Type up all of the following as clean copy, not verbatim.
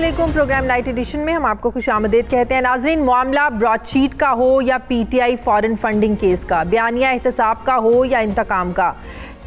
अस्सलामुअलैकुम। Programme night addition में हम आपको खुशामदीद कहते हैं। नाज़रीन, मामला ब्रॉडशीट का हो या पीटीआई फॉरेन फंडिंग केस का, बयानिया एहतसाब का हो या इंतकाम का,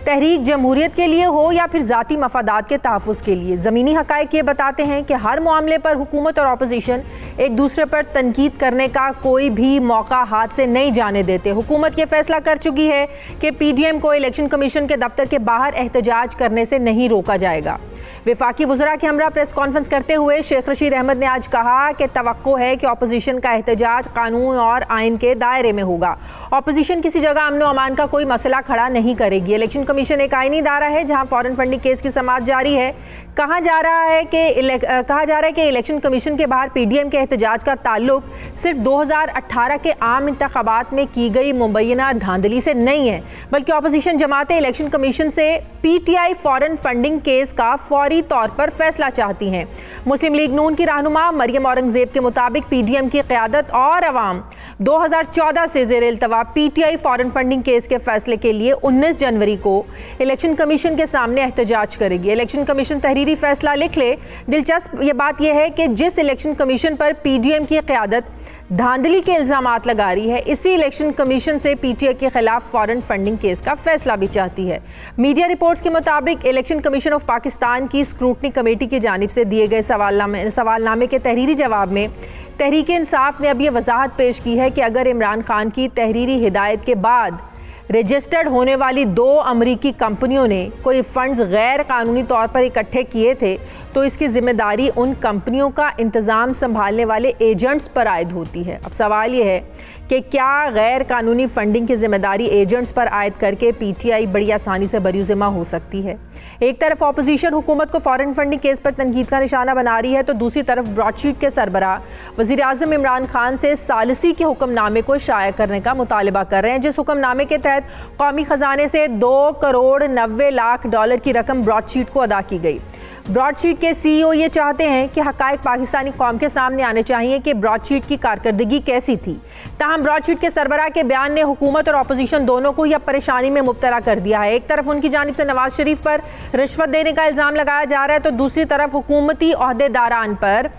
तहरीक जमहूरियत के लिए हो या फिर ज़ाती मफादात के तहफ़्फ़ुज़ के लिए, ज़मीनी हक़ाइक़ ये बताते हैं कि हर मामले पर हुकूमत और अपोजिशन एक दूसरे पर तनकीद करने का कोई भी मौका हाथ से नहीं जाने देते। हुकूमत ये फैसला कर चुकी है कि पीडीएम को इलेक्शन कमीशन के दफ्तर के बाहर एहतजाज करने से नहीं रोका जाएगा। वफाकी वज़रा के हमरा प्रेस कॉन्फ्रेंस करते हुए शेख रशीद अहमद ने आज कहा कि तवक्को है कि अपोजिशन का एहतजाज कानून और आइन के दायरे में होगा। अपोजिशन किसी जगह अमन व अमान का कोई मसला खड़ा नहीं करेगी। इलेक्शन कमीशन एक आइनी इदारा है जहां फॉरेन फंडिंग केस की समाअत जारी है। कहा जा रहा है कि इलेक्शन कमीशन के बाहर पीडीएम के एहतजाज का ताल्लुक सिर्फ 2018 के आम इंतखाबात में की गई मुबैना धांधली से नहीं है, बल्कि अपोजिशन जमातें इलेक्शन कमीशन से पीटीआई फॉरेन फंडिंग केस का फौरी तौर पर फैसला चाहती हैं। मुस्लिम लीग नून की रहनुमा मरियम औरंगजेब के मुताबिक पीडीएम की क़यादत और अवाम 2014 से ज़ेर इल्तवा पीटीआई फॉरेन फंडिंग केस के फैसले के लिए 19 जनवरी को इलेक्शन कमीशन के सामने एहतजाज करेगी। इलेक्शन कमीशन तहरीरी फैसला लिख ले। दिलचस्प ये बात यह है कि जिस इलेक्शन कमीशन पर पीडीएम की क़यादत धांधली के इल्ज़ामात लगा रही है, इसी इलेक्शन कमीशन से पीटीआई के खिलाफ फॉरेन फंडिंग केस का फैसला भी चाहती है। मीडिया रिपोर्ट्स के मुताबिक इलेक्शन कमीशन ऑफ पाकिस्तान की स्क्रूटनी कमेटी की जानिब से दिए गए सवालनामे के तहरीरी जवाब में तहरीक इंसाफ ने अब ये वजाहत पेश की है कि अगर इमरान खान की तहरीरी हिदायत के बाद रजिस्टर्ड होने वाली 2 अमरीकी कंपनियों ने कोई फंड्स गैर कानूनी तौर पर इकट्ठे किए थे तो इसकी जिम्मेदारी उन कंपनियों का इंतज़ाम संभालने वाले एजेंट्स पर आयद होती है। अब सवाल ये है कि क्या गैर कानूनी फंडिंग की जिम्मेदारी एजेंट्स पर आयद करके पीटीआई बड़ी आसानी से बरीज़िम्मा हो सकती है। एक तरफ अपोजिशन हुकूमत को फॉरेन फंडिंग केस पर तनकीद का निशाना बना रही है, तो दूसरी तरफ ब्रॉडशीट के सरबराह वज़ीर आज़म इमरान खान से सालिसी के हुक्मनामे को शाया करने का मुतालबा कर रहे हैं, जिस हुक्मनामे के तहत कौमी खजाने से $2.90 की रकम ब्रॉडशीट को अदा की गई। ब्रॉडशीट के सीईओ ये चाहते हैं कि हक़ाइक़ पाकिस्तानी कौम के सामने आने चाहिए कि ब्रॉडशीट की कारकर्दगी कैसी थी। ताहम ब्रॉडशीट के सरबराह के बयान ने हुकूमत और अपोजिशन दोनों को यह परेशानी में मुब्तला कर दिया है। एक तरफ उनकी जानिब से नवाज शरीफ पर रिश्वत देने का इल्ज़ाम लगाया जा रहा है, तो दूसरी तरफ हुकूमती ओहदेदारान पर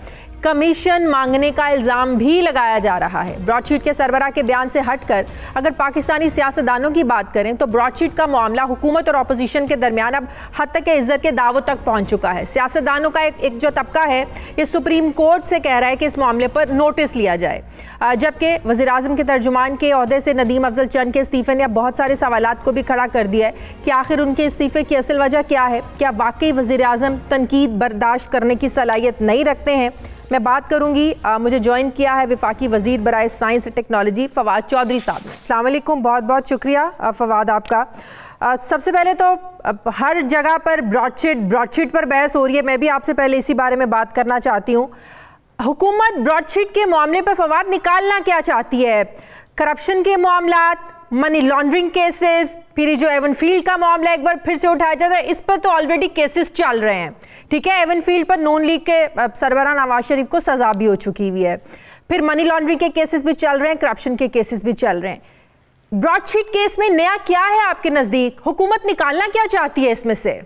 कमीशन मांगने का इल्ज़ाम भी लगाया जा रहा है। ब्रॉडशीट के सरबराह के बयान से हटकर अगर पाकिस्तानी सियासतदानों की बात करें तो ब्रॉडशीट का मामला हुकूमत और अपोजिशन के दरमियान अब हद तक इज़्ज़त के दावों तक पहुंच चुका है। सियासतदानों का एक जो तबका है ये सुप्रीम कोर्ट से कह रहा है कि इस मामले पर नोटिस लिया जाए, जबकि वज़ीर आज़म के तर्जुमान के ओहदे से नदीम अफजल चंद के इस्तीफ़े ने अब बहुत सारे सवालात को भी खड़ा कर दिया है कि आखिर उनके इस्तीफ़े की असल वजह क्या है। क्या वाकई वज़ीर आज़म तनकीद बर्दाश्त करने की सलाहियत नहीं रखते हैं? मैं बात करूंगी। मुझे ज्वाइन किया है वफाकी वज़ीर बराए साइंस टेक्नोलॉजी फ़वाद चौधरी साहब ने। अस्सलाम वालेकुम, बहुत बहुत शुक्रिया फ़वाद आपका। सबसे पहले तो हर जगह पर ब्रॉडशीट पर बहस हो रही है, मैं भी आपसे पहले इसी बारे में बात करना चाहती हूँ। हुकूमत ब्रॉडशीट के मामले पर फ़वाद निकालना क्या चाहती है? करप्शन के मामलात, मनी लॉन्ड्रिंग केसेस, फिर जो एवनफील्ड का मामला एक बार फिर से उठाया जाता है, इस पर तो ऑलरेडी केसेस चल रहे हैं। ठीक है, एवनफील्ड पर नून लीग के सरबराह नवाज शरीफ को सजा भी हो चुकी हुई है, फिर मनी लॉन्ड्रिंग के केसेस भी चल रहे हैं, करप्शन के केसेस भी चल रहे हैं। ब्रॉडशीट केस में नया क्या है आपके नज़दीक? हुकूमत निकालना क्या चाहती है इसमें से?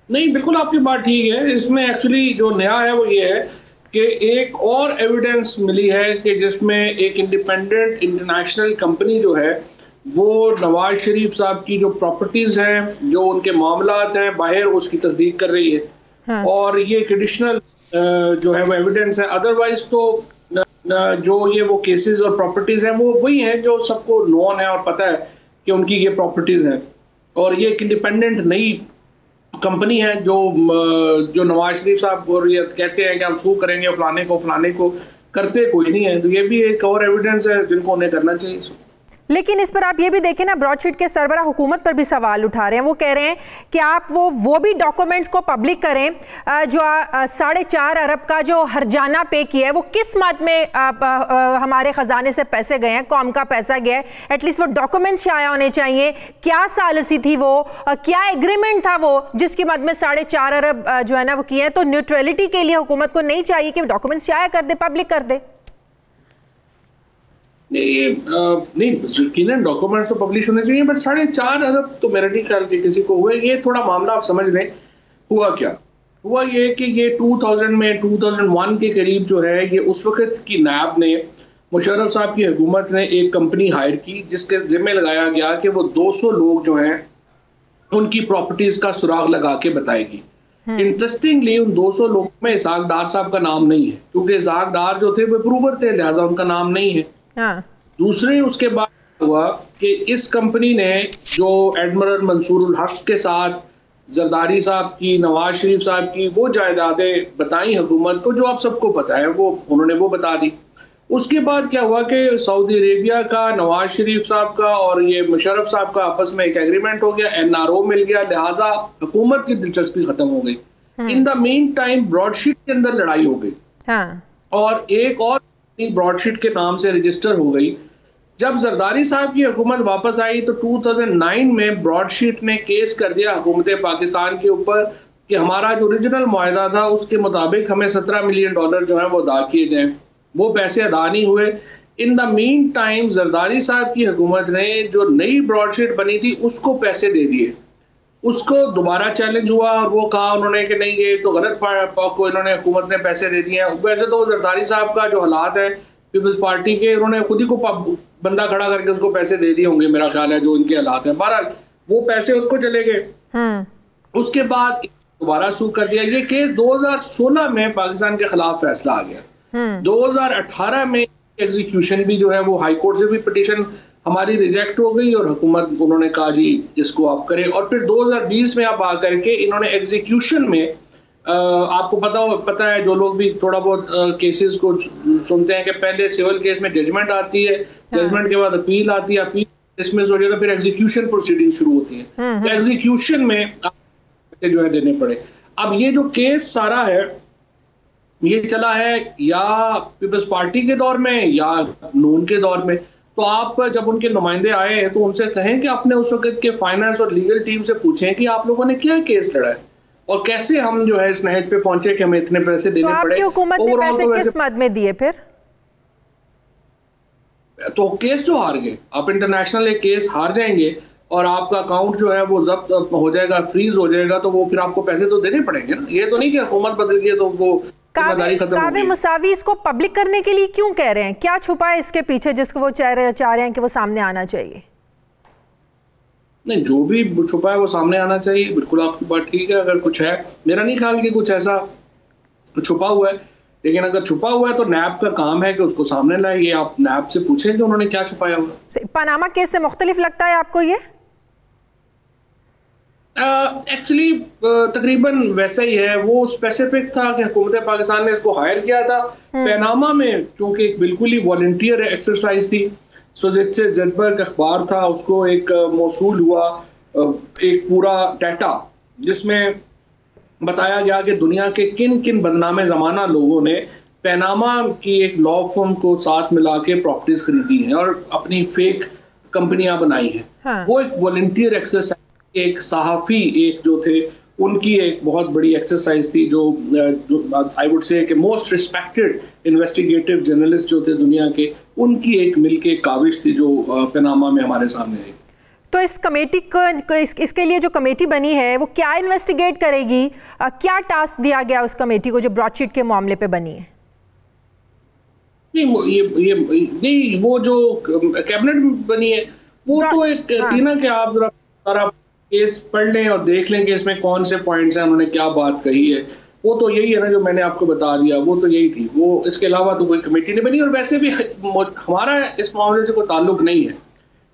नहीं, बिल्कुल आपकी बात ठीक है। इसमें एक्चुअली जो नया है वो ये है कि एक और एविडेंस मिली है कि जिसमें एक इंडिपेंडेंट इंटरनेशनल कंपनी जो है वो नवाज शरीफ साहब की जो प्रॉपर्टीज़ हैं, जो उनके मामलात हैं बाहर, उसकी तस्दीक कर रही है। हाँ। और ये ट्रेडिशनल जो है वो एविडेंस है। अदरवाइज तो जो ये वो केसेस और प्रॉपर्टीज़ हैं वो वही हैं जो सबको नोन है और पता है कि उनकी ये प्रॉपर्टीज़ हैं। और ये एक इंडिपेंडेंट नई कंपनी है जो नवाज शरीफ साहब और ये कहते हैं कि हम शू करेंगे फलाने को करते कोई नहीं है। तो ये भी एक और एविडेंस है जिनको उन्हें करना चाहिए। लेकिन इस पर आप ये भी देखें ना, ब्रॉडशीट के सरबराह हुकूमत पर भी सवाल उठा रहे हैं। वो कह रहे हैं कि आप वो भी डॉक्यूमेंट्स को पब्लिक करें जो 4.5 अरब का जो हर्जाना पे किया है, वो किस मद में हमारे ख़जाने से पैसे गए हैं, कौम का पैसा गया है, एटलीस्ट वो डॉक्यूमेंट्स शाया होने चाहिए। क्या सालिसी थी वो, क्या एग्रीमेंट था वो जिसकी मद में 4.5 अरब जो है ना वो किए हैं। तो न्यूट्रलिटी के लिए हुकूमत को नहीं चाहिए कि डॉक्यूमेंट्स शाया कर दे, पब्लिक कर दे। नहीं, यकीनन डॉक्यूमेंट्स तो पब्लिश होने चाहिए, बट 4.5 अरब तो मेरा नहीं ख्याल कि किसी को हुए। ये थोड़ा मामला आप समझ लें हुआ क्या। हुआ ये कि ये 2001 के करीब जो है, ये उस वक्त की नायब ने, मुशर्रफ साहब की हुकूमत ने एक कंपनी हायर की जिसके जिम्मे लगाया गया कि वो 200 लोग जो हैं उनकी प्रॉपर्टीज का सुराग लगा के बताएगी। इंटरेस्टिंगली उन 200 लोगों में इसाक डार साहब का नाम नहीं है, क्योंकि इसाक डार जो थे वो अप्रूवर थे, लिहाजा उनका नाम नहीं है। हाँ। दूसरे उसके बाद हुआ कि इस कंपनी ने जो एडमिरल मंसूर उल हक के साथ जरदारी साहब की, नवाज शरीफ साहब की वो जायदादें बताई हुकूमत को, जो आप सबको पता है, वो उन्होंने वो बता दी। उसके बाद क्या हुआ कि सऊदी अरेबिया का, नवाज शरीफ साहब का और ये मुशर्रफ साहब का आपस में एक एग्रीमेंट हो गया, NRO मिल गया, लिहाजा हुकूमत की दिलचस्पी खत्म हो गई। In the mean time broadsheet के अंदर लड़ाई हो गई। हाँ। और एक और ब्रॉडशीट के नाम से रजिस्टर हो गई। जब जरदारी साहब की हुकूमत वापस आई तो 2009 में ब्रॉडशीट ने केस कर दिया हुकूमत पाकिस्तान के ऊपर कि हमारा जो ओरिजिनल मुआहदा था उसके मुताबिक हमें $17 मिलियन जो है वो अदा किए जाएं। वो पैसे अदा नहीं हुए। In the mean time Zardari साहब की हुकूमत ने जो नई ब्रॉडशीट बनी थी उसको पैसे दे दिए। उसको दोबारा चैलेंज हुआ और वो कहा उन्होंने कि नहीं, ये तो गलत को इन्होंने हुकूमत ने पैसे दे दिए हैं। वैसे तो जरदारी साहब का जो हालात है पीपल्स पार्टी के, उन्होंने खुद ही को बंदा खड़ा करके उसको पैसे दे दिए होंगे, मेरा ख्याल है, जो उनके हालात हैं। बहरहाल वो पैसे उनको चले गए। उसके बाद दोबारा सू कर दिया। ये केस 2016 में पाकिस्तान के खिलाफ फैसला आ गया। 2018 में एग्जीक्यूशन भी जो है वो हाई कोर्ट से भी पिटीशन हमारी रिजेक्ट हो गई और हुकूमत, उन्होंने कहा जी इसको आप करें। और फिर 2020 में आप आकर के इन्होंने एग्जीक्यूशन में, आपको पता है जो लोग भी थोड़ा बहुत केसेस को सुनते हैं कि पहले सिविल केस में जजमेंट आती है, जजमेंट के बाद अपील आती है, अपील डिसमिस हो जाता है, फिर एग्जीक्यूशन प्रोसीडिंग शुरू होती है। तो एग्जीक्यूशन में पैसे जो है देने पड़े। अब ये जो केस सारा है ये चला है या पीपल्स पार्टी के दौर में या नून के दौर में। तो आप जब उनके नुमाइंदे आए हैं तो उनसे कहें कि अपने उस वक्त के फाइनेंस और लीगल टीम से पूछें कि आप लोगों ने क्या केस लड़ा है और कैसे हम जो है इस नहज पे पहुंचे कि हमें इतने पैसे देने पड़े। आपकी हुकूमत ने पैसे किस मद में दिए फिर? तो केस जो हार गए, आप इंटरनेशनल एक केस हार जाएंगे और आपका अकाउंट जो है वो जब्त हो जाएगा, फ्रीज हो जाएगा, तो वो फिर आपको पैसे तो देने पड़ेंगे ना। ये तो नहीं कि हुकूमत बदल गई तो वो कावे मुसावी इसको पब्लिक करने के लिए क्यों कह रहे हैं? क्या छुपा है इसके पीछे जिसको वो चाह रहे हैं कि वो सामने आना चाहिए? नहीं, जो भी छुपा है वो सामने आना चाहिए। बिल्कुल आपकी बात ठीक है। अगर कुछ है, मेरा नहीं ख्याल कि कुछ ऐसा छुपा हुआ है, लेकिन अगर छुपा हुआ है तो नैब का काम है कि उसको सामने लाए। ये आप नैब से पूछें कि उन्होंने क्या छुपाया हुआ। पनामा केस से मुख्तलिफ लगता है आपको ये? एक्चुअली तकरीबन वैसा ही है। वो स्पेसिफिक था कि हुकूमत पाकिस्तान ने इसको हायर किया था। पनामा में चूंकि एक बिल्कुल ही वॉलंटियर एक्सरसाइज थी, सो जिससे ज़ेडबर्ग अखबार था उसको एक मौसूल हुआ एक पूरा डाटा जिसमें बताया गया कि दुनिया के किन किन बदनामे ज़माना लोगों ने पनामा की एक लॉ फर्म को साथ मिला के प्रॉपर्टीज खरीदी हैं और अपनी फेक कंपनियां बनाई हैं। हाँ। वो एक वॉलंटियर एक्सरसाइज, एक सहाफ़ी एक जो थे उनकी एक बहुत बड़ी एक्सरसाइज थी, जो आई वुड से कि मोस्ट रिस्पेक्टेड इन्वेस्टिगेटिव जर्नलिस्ट जो थे दुनिया के, उनकी एक मिलके काविश थी जो पनामा में हमारे सामने आई। तो इस कमेटी को इसके लिए जो कमेटी बनी है वो क्या इन्वेस्टिगेट करेगी? क्या टास्क दिया गया उस कमेटी को जो ब्रॉडशीट के मामले पे बनी है? नहीं, वो जो कैबिनेट बनी है वो तो एक थी ना कि आप जरा सारा केस पढ़ लें और देख लें कि इसमें कौन से पॉइंट्स हैं, उन्होंने क्या बात कही है। वो तो यही है ना जो मैंने आपको बता दिया, वो तो यही थी। वो इसके अलावा तो कोई कमेटी नहीं बनी। और वैसे भी हमारा इस मामले से कोई ताल्लुक नहीं है।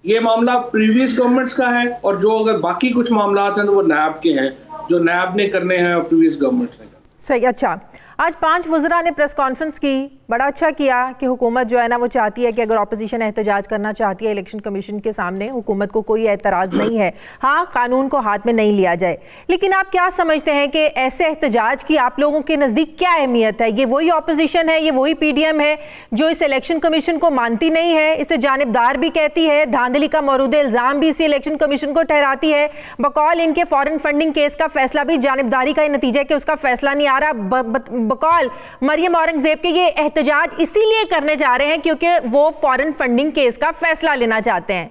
ये मामला प्रीवियस गवर्नमेंट्स का है और जो अगर बाकी कुछ मामला हैं तो वो नैब के हैं, जो नैब ने करने हैं और प्रीवियस गवर्नमेंट्स ने। सही। अच्छा, आज 5 वज़रा ने प्रेस कॉन्फ्रेंस की। बड़ा अच्छा किया कि हुकूमत जो है ना वो चाहती है कि अगर अपोजिशन एहतजाज करना चाहती है इलेक्शन कमीशन के सामने, हुकूमत को कोई एतराज़ नहीं है। हाँ, कानून को हाथ में नहीं लिया जाए। लेकिन आप क्या समझते हैं कि ऐसे एहतजाज की आप लोगों के नज़दीक क्या अहमियत है? ये वही अपोजिशन है, ये वही PDM है जो इस इलेक्शन कमीशन को मानती नहीं है, इसे जानिबदार भी कहती है, धांधली का मौरूद इल्ज़ाम भी इसी इलेक्शन कमीशन को ठहराती है। बकौल इनके फॉरेन फंडिंग केस का फैसला भी जानिबदारी का ही नतीजा है कि उसका फैसला नहीं आ रहा। बकौल मरियम औरंगजेब के ये एहतजाज इसीलिए करने जा रहे हैं क्योंकि वो फॉरेन फंडिंग केस का फैसला लेना चाहते हैं।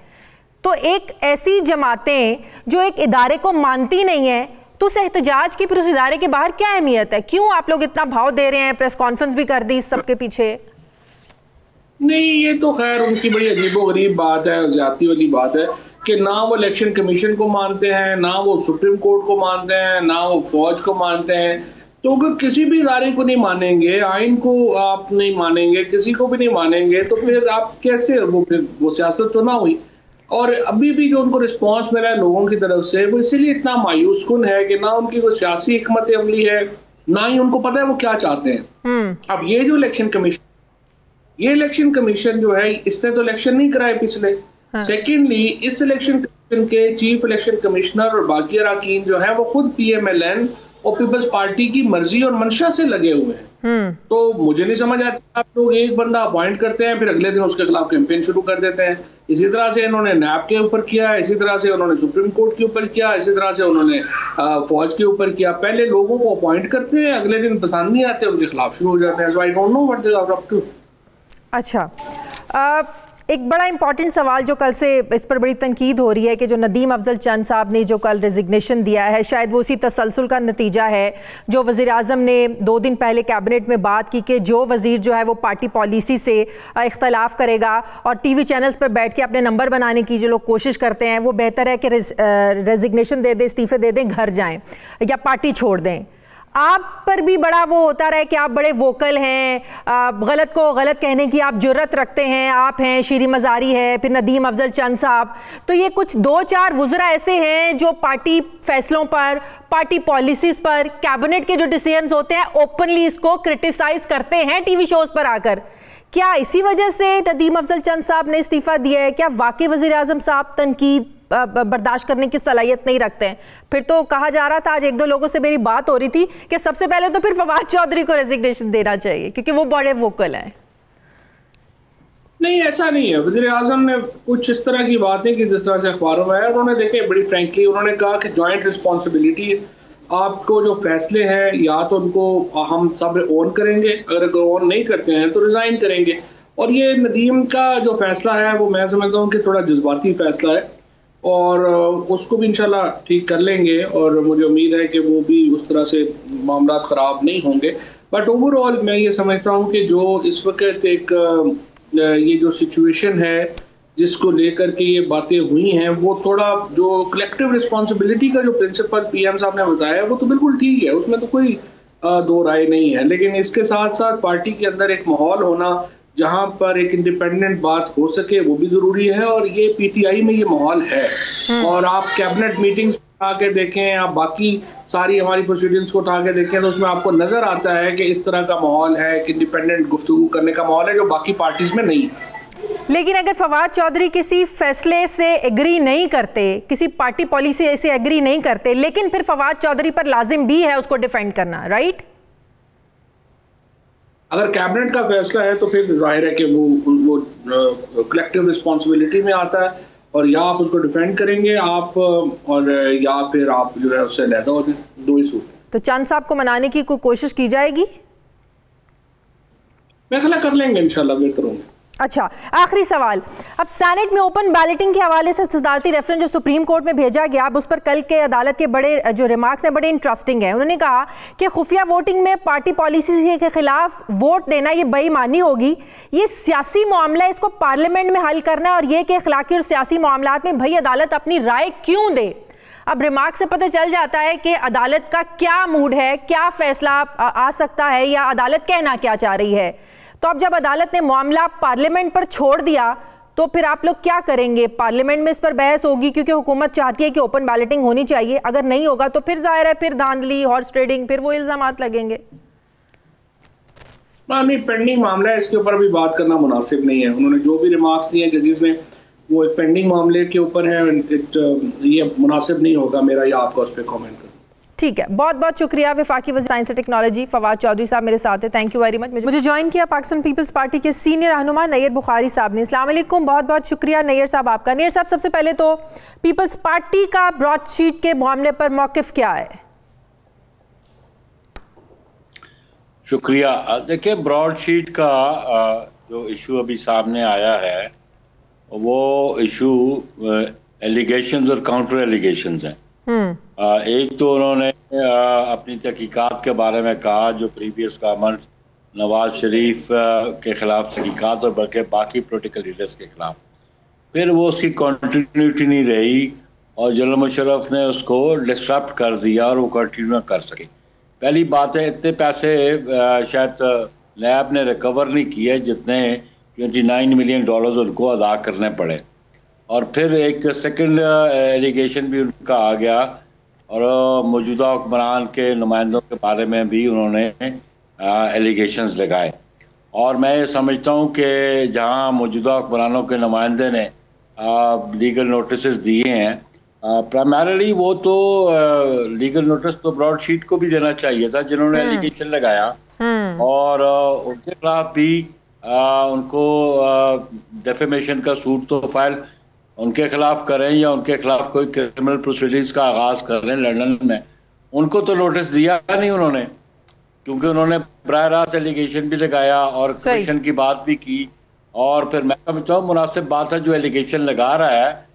तो एक ऐसी जमातें जो एक इदारे को मानती नहीं है, तो उस एहतजाज की फिर उस इदारे के बाहर क्या अहमियत है? क्यों आप लोग इतना भाव दे रहे हैं, प्रेस कॉन्फ्रेंस भी कर दी इस सब के पीछे? नहीं, ये तो खैर उनकी बड़ी अजीबोगरीब बात है और जाती वाली बात है कि ना वो इलेक्शन कमीशन को मानते हैं, ना वो सुप्रीम कोर्ट को मानते हैं, ना वो फौज को मानते हैं। तो अगर किसी भी इदारे को नहीं मानेंगे, आइन को आप नहीं मानेंगे, किसी को भी नहीं मानेंगे, तो फिर आप कैसे वो सियासत तो ना हुई। और अभी भी जो उनको रिस्पॉन्स मिला है लोगों की तरफ से, वो इसीलिए इतना मायूस कुन है कि ना उनकी कोई सियासी हिकमत अमली है, ना ही उनको पता है वो क्या चाहते हैं। अब ये जो इलेक्शन कमीशन जो है, इसने तो इलेक्शन नहीं कराए पिछले। सेकेंडली, इस इलेक्शन कमीशन के चीफ इलेक्शन कमिश्नर और बाकी अरकान जो है वो खुद PMLN और पीपल्स पार्टी की मर्जी और मंशा से लगे हुए हैं। तो मुझे नहीं समझ आता, आप लोग एक बंदा अपॉइंट करते हैं, फिर अगले दिन उसके खिलाफ कैंपेन शुरू कर देते हैं। इसी तरह से इन्होंने नैब के ऊपर किया, इसी तरह से उन्होंने सुप्रीम कोर्ट के ऊपर किया, इसी तरह से उन्होंने फौज के ऊपर किया। पहले लोगों को अपॉइंट करते हैं, अगले दिन पसंद नहीं आते, उनके खिलाफ शुरू हो जाते हैं। So I don't know what they are up to. अच्छा, एक बड़ा इंपॉर्टेंट सवाल जो कल से इस पर बड़ी तनकीद हो रही है कि जो नदीम अफजल चंद साहब ने जो कल रेजिग्नेशन दिया है, शायद वो उसी तसलसल का नतीजा है जो वज़ीर आज़म ने 2 दिन पहले कैबिनेट में बात की कि जो वज़ीर जो है वो पार्टी पॉलिसी से इख्तलाफ करेगा और TV चैनल्स पर बैठ के अपने नंबर बनाने की जो लोग कोशिश करते हैं, वो बेहतर है कि रेजिग्नेशन दे दें, इस्तीफ़े दे दें, घर जाएँ या पार्टी छोड़ दें। आप पर भी बड़ा वो होता रहा है कि आप बड़े वोकल हैं, गलत को गलत कहने की आप जुर्रत रखते हैं। आप हैं, शीरी मज़ारी है, फिर नदीम अफजल चंद साहब। तो ये कुछ 2-4 वुज़रा ऐसे हैं जो पार्टी फैसलों पर, पार्टी पॉलिसीज़ पर, कैबिनेट के जो डिसीजंस होते हैं, ओपनली इसको क्रिटिसाइज़ करते हैं TV शोज़ पर आकर। क्या इसी वजह से नदीम अफजल चंद साहब ने इस्तीफ़ा दिया है? क्या वाकई वज़ीर आज़म साहब तनकीद बर्दाश्त करने की सलाहियत नहीं रखते हैं? फिर तो कहा जा रहा था, आज 1-2 लोगों से मेरी बात हो रही थी कि सबसे पहले तो फिर फवाद चौधरी को रेजिग्नेशन देना चाहिए क्योंकि वो बड़े वोकल हैं। नहीं, ऐसा नहीं है। वज़ीर आज़म ने कुछ इस तरह की बातें की जिस तरह से अखबारों में है। उन्होंने देखे, बड़ी फ्रेंकली उन्होंने कहा कि जॉइंट रिस्पॉन्सिबिलिटी, आपको जो फैसले हैं या तो उनको हम सब ओन करेंगे, अगर ओन नहीं करते हैं तो रिज़ाइन करेंगे। और ये नदीम का जो फैसला है वो मैं समझता हूँ कि थोड़ा जज्बाती फैसला है और उसको भी इंशाल्लाह ठीक कर लेंगे और मुझे उम्मीद है कि वो भी उस तरह से मामला ख़राब नहीं होंगे। बट ओवरऑल मैं ये समझता हूँ कि जो इस वक्त एक ये जो सिचुएशन है जिसको लेकर के ये बातें हुई हैं, वो थोड़ा जो कलेक्टिव रिस्पॉन्सिबिलिटी का जो प्रिंसिपल PM साहब ने बताया वो तो बिल्कुल ठीक है, उसमें तो कोई दो राय नहीं है। लेकिन इसके साथ साथ पार्टी के अंदर एक माहौल होना जहां पर एक इंडिपेंडेंट बात हो सके वो भी जरूरी है और ये PTI में ये माहौल है। और आप कैबिनेट मीटिंग्स उठा के देखें, आप बाकी सारी हमारी प्रोसीडिंग्स को उठा के देखें तो उसमें आपको नजर आता है कि इस तरह का माहौल है, कि इंडिपेंडेंट गुफ्तगू करने का माहौल है जो बाकी पार्टीज में नहीं। लेकिन अगर फवाद चौधरी किसी फैसले से एग्री नहीं करते, किसी पार्टी पॉलिसी से एग्री नहीं करते, लेकिन फिर फवाद चौधरी पर लाजिम भी है उसको डिफेंड करना, राइट? अगर कैबिनेट का फैसला है तो फिर जाहिर है कि वो कलेक्टिव रिस्पॉन्सिबिलिटी में आता है और या आप उसको डिफेंड करेंगे आप और या फिर आप जो है उससे अलहदा होते हैं, 2 ही सूट। तो चंद साहब को मनाने की कोई कोशिश की जाएगी? मैं ख्याल कर लेंगे इंशाल्लाह, बेहतर होंगे। अच्छा, आखिरी सवाल, अब सेनेट में ओपन बैलेटिंग के हवाले से सदारती रेफरेंस जो सुप्रीम कोर्ट में भेजा गया, अब उस पर कल के अदालत के बड़े जो रिमार्क्स हैं बड़े इंटरेस्टिंग हैं। उन्होंने कहा कि खुफिया वोटिंग में पार्टी पॉलिसी के खिलाफ वोट देना ये बेईमानी होगी, ये सियासी मामला है, इसको पार्लियामेंट में हल करना है और ये कि अखलाकी और सियासी मामलात में भाई अदालत अपनी राय क्यों दे। अब रिमार्क से पता चल जाता है कि अदालत का क्या मूड है, क्या फैसला आ सकता है या अदालत कहना क्या चाह रही है। तो अब जब अदालत ने मामला पार्लियामेंट पर छोड़ दिया तो फिर आप लोग क्या करेंगे? पार्लियामेंट में इस पर बहस होगी क्योंकि हुकूमत चाहती है कि ओपन बैलेटिंग होनी चाहिए, अगर नहीं होगा तो फिर जाहिर है फिर धांधली, हॉर्स ट्रेडिंग, फिर वो इल्जामात लगेंगे। नहीं, पेंडिंग मामला है, इसके ऊपर अभी बात करना मुनासिब नहीं है। उन्होंने जो भी रिमार्क्स दिए जजेस ने वो एक पेंडिंग मामले के ऊपर है, ये मुनासिब नहीं होगा मेरा या आपका उस पर कॉमेंट करना। ठीक है, बहुत बहुत शुक्रिया। वफाकी वज़ीर science and technology Fawad Chaudhry साहब मेरे साथ है, थैंक यू वेरी मच। मुझे ज्वाइन किया पाकिस्तान पीपल्स पार्टी के सीनियर रहनुमा नैयर बुखारी साहब ने। अस्सलाम वालेकुम, बहुत बहुत शुक्रिया नैयर साहब आपका। नैयर साहब, सबसे पहले तो पीपल्स पार्टी का ब्रॉडशीट के मामले पर मौक़िफ़ क्या है? शुक्रिया। देखिए, ब्रॉडशीट का जो इशू अभी सामने आया है वो इशू एलिगेशंस और काउंटर एलिगेशंस हैं। एक तो उन्होंने अपनी तहकीकात के बारे में कहा, जो प्रीवियस गवर्नमेंट नवाज शरीफ के खिलाफ तहकीकात और बल्कि बाकी पॉलिटिकल लीडर्स के खिलाफ, फिर वो उसकी कंटिन्यूटी नहीं रही और जनरल मुशर्रफ ने उसको डिस्टर्ब कर दिया और वो कंटिन्यू कर सके। पहली बात है, इतने पैसे शायद लैब ने रिकवर नहीं किए जितने 29 मिलियन डॉलर्स उनको अदा करने पड़े। और फिर एक सेकंड एलिगेशन भी उनका आ गया और मौजूदा हुक्मरान के नुमाइंदों के बारे में भी उन्होंने एलिगेशंस लगाए। और मैं ये समझता हूँ कि जहाँ मौजूदा हुक्मरानों के नुमाइंदे ने लीगल नोटिस दिए हैं, प्राइमरली वो तो लीगल नोटिस तो ब्रॉडशीट को भी देना चाहिए था जिन्होंने एलिगेशन लगाया, और उनके खिलाफ भी उनको डेफेमेशन का सूट तो फाइल उनके खिलाफ करें या उनके खिलाफ कोई क्रिमिनल प्रोसीडिंग्स का आगाज कर रहे हैं लंदन में, उनको तो नोटिस दिया नहीं उन्होंने, क्योंकि उन्होंने बराह रास्त एलिगेशन भी लगाया और कमीशन की बात भी की। और फिर मैं समझता हूँ मुनासिब बात है, जो एलिगेशन लगा रहा है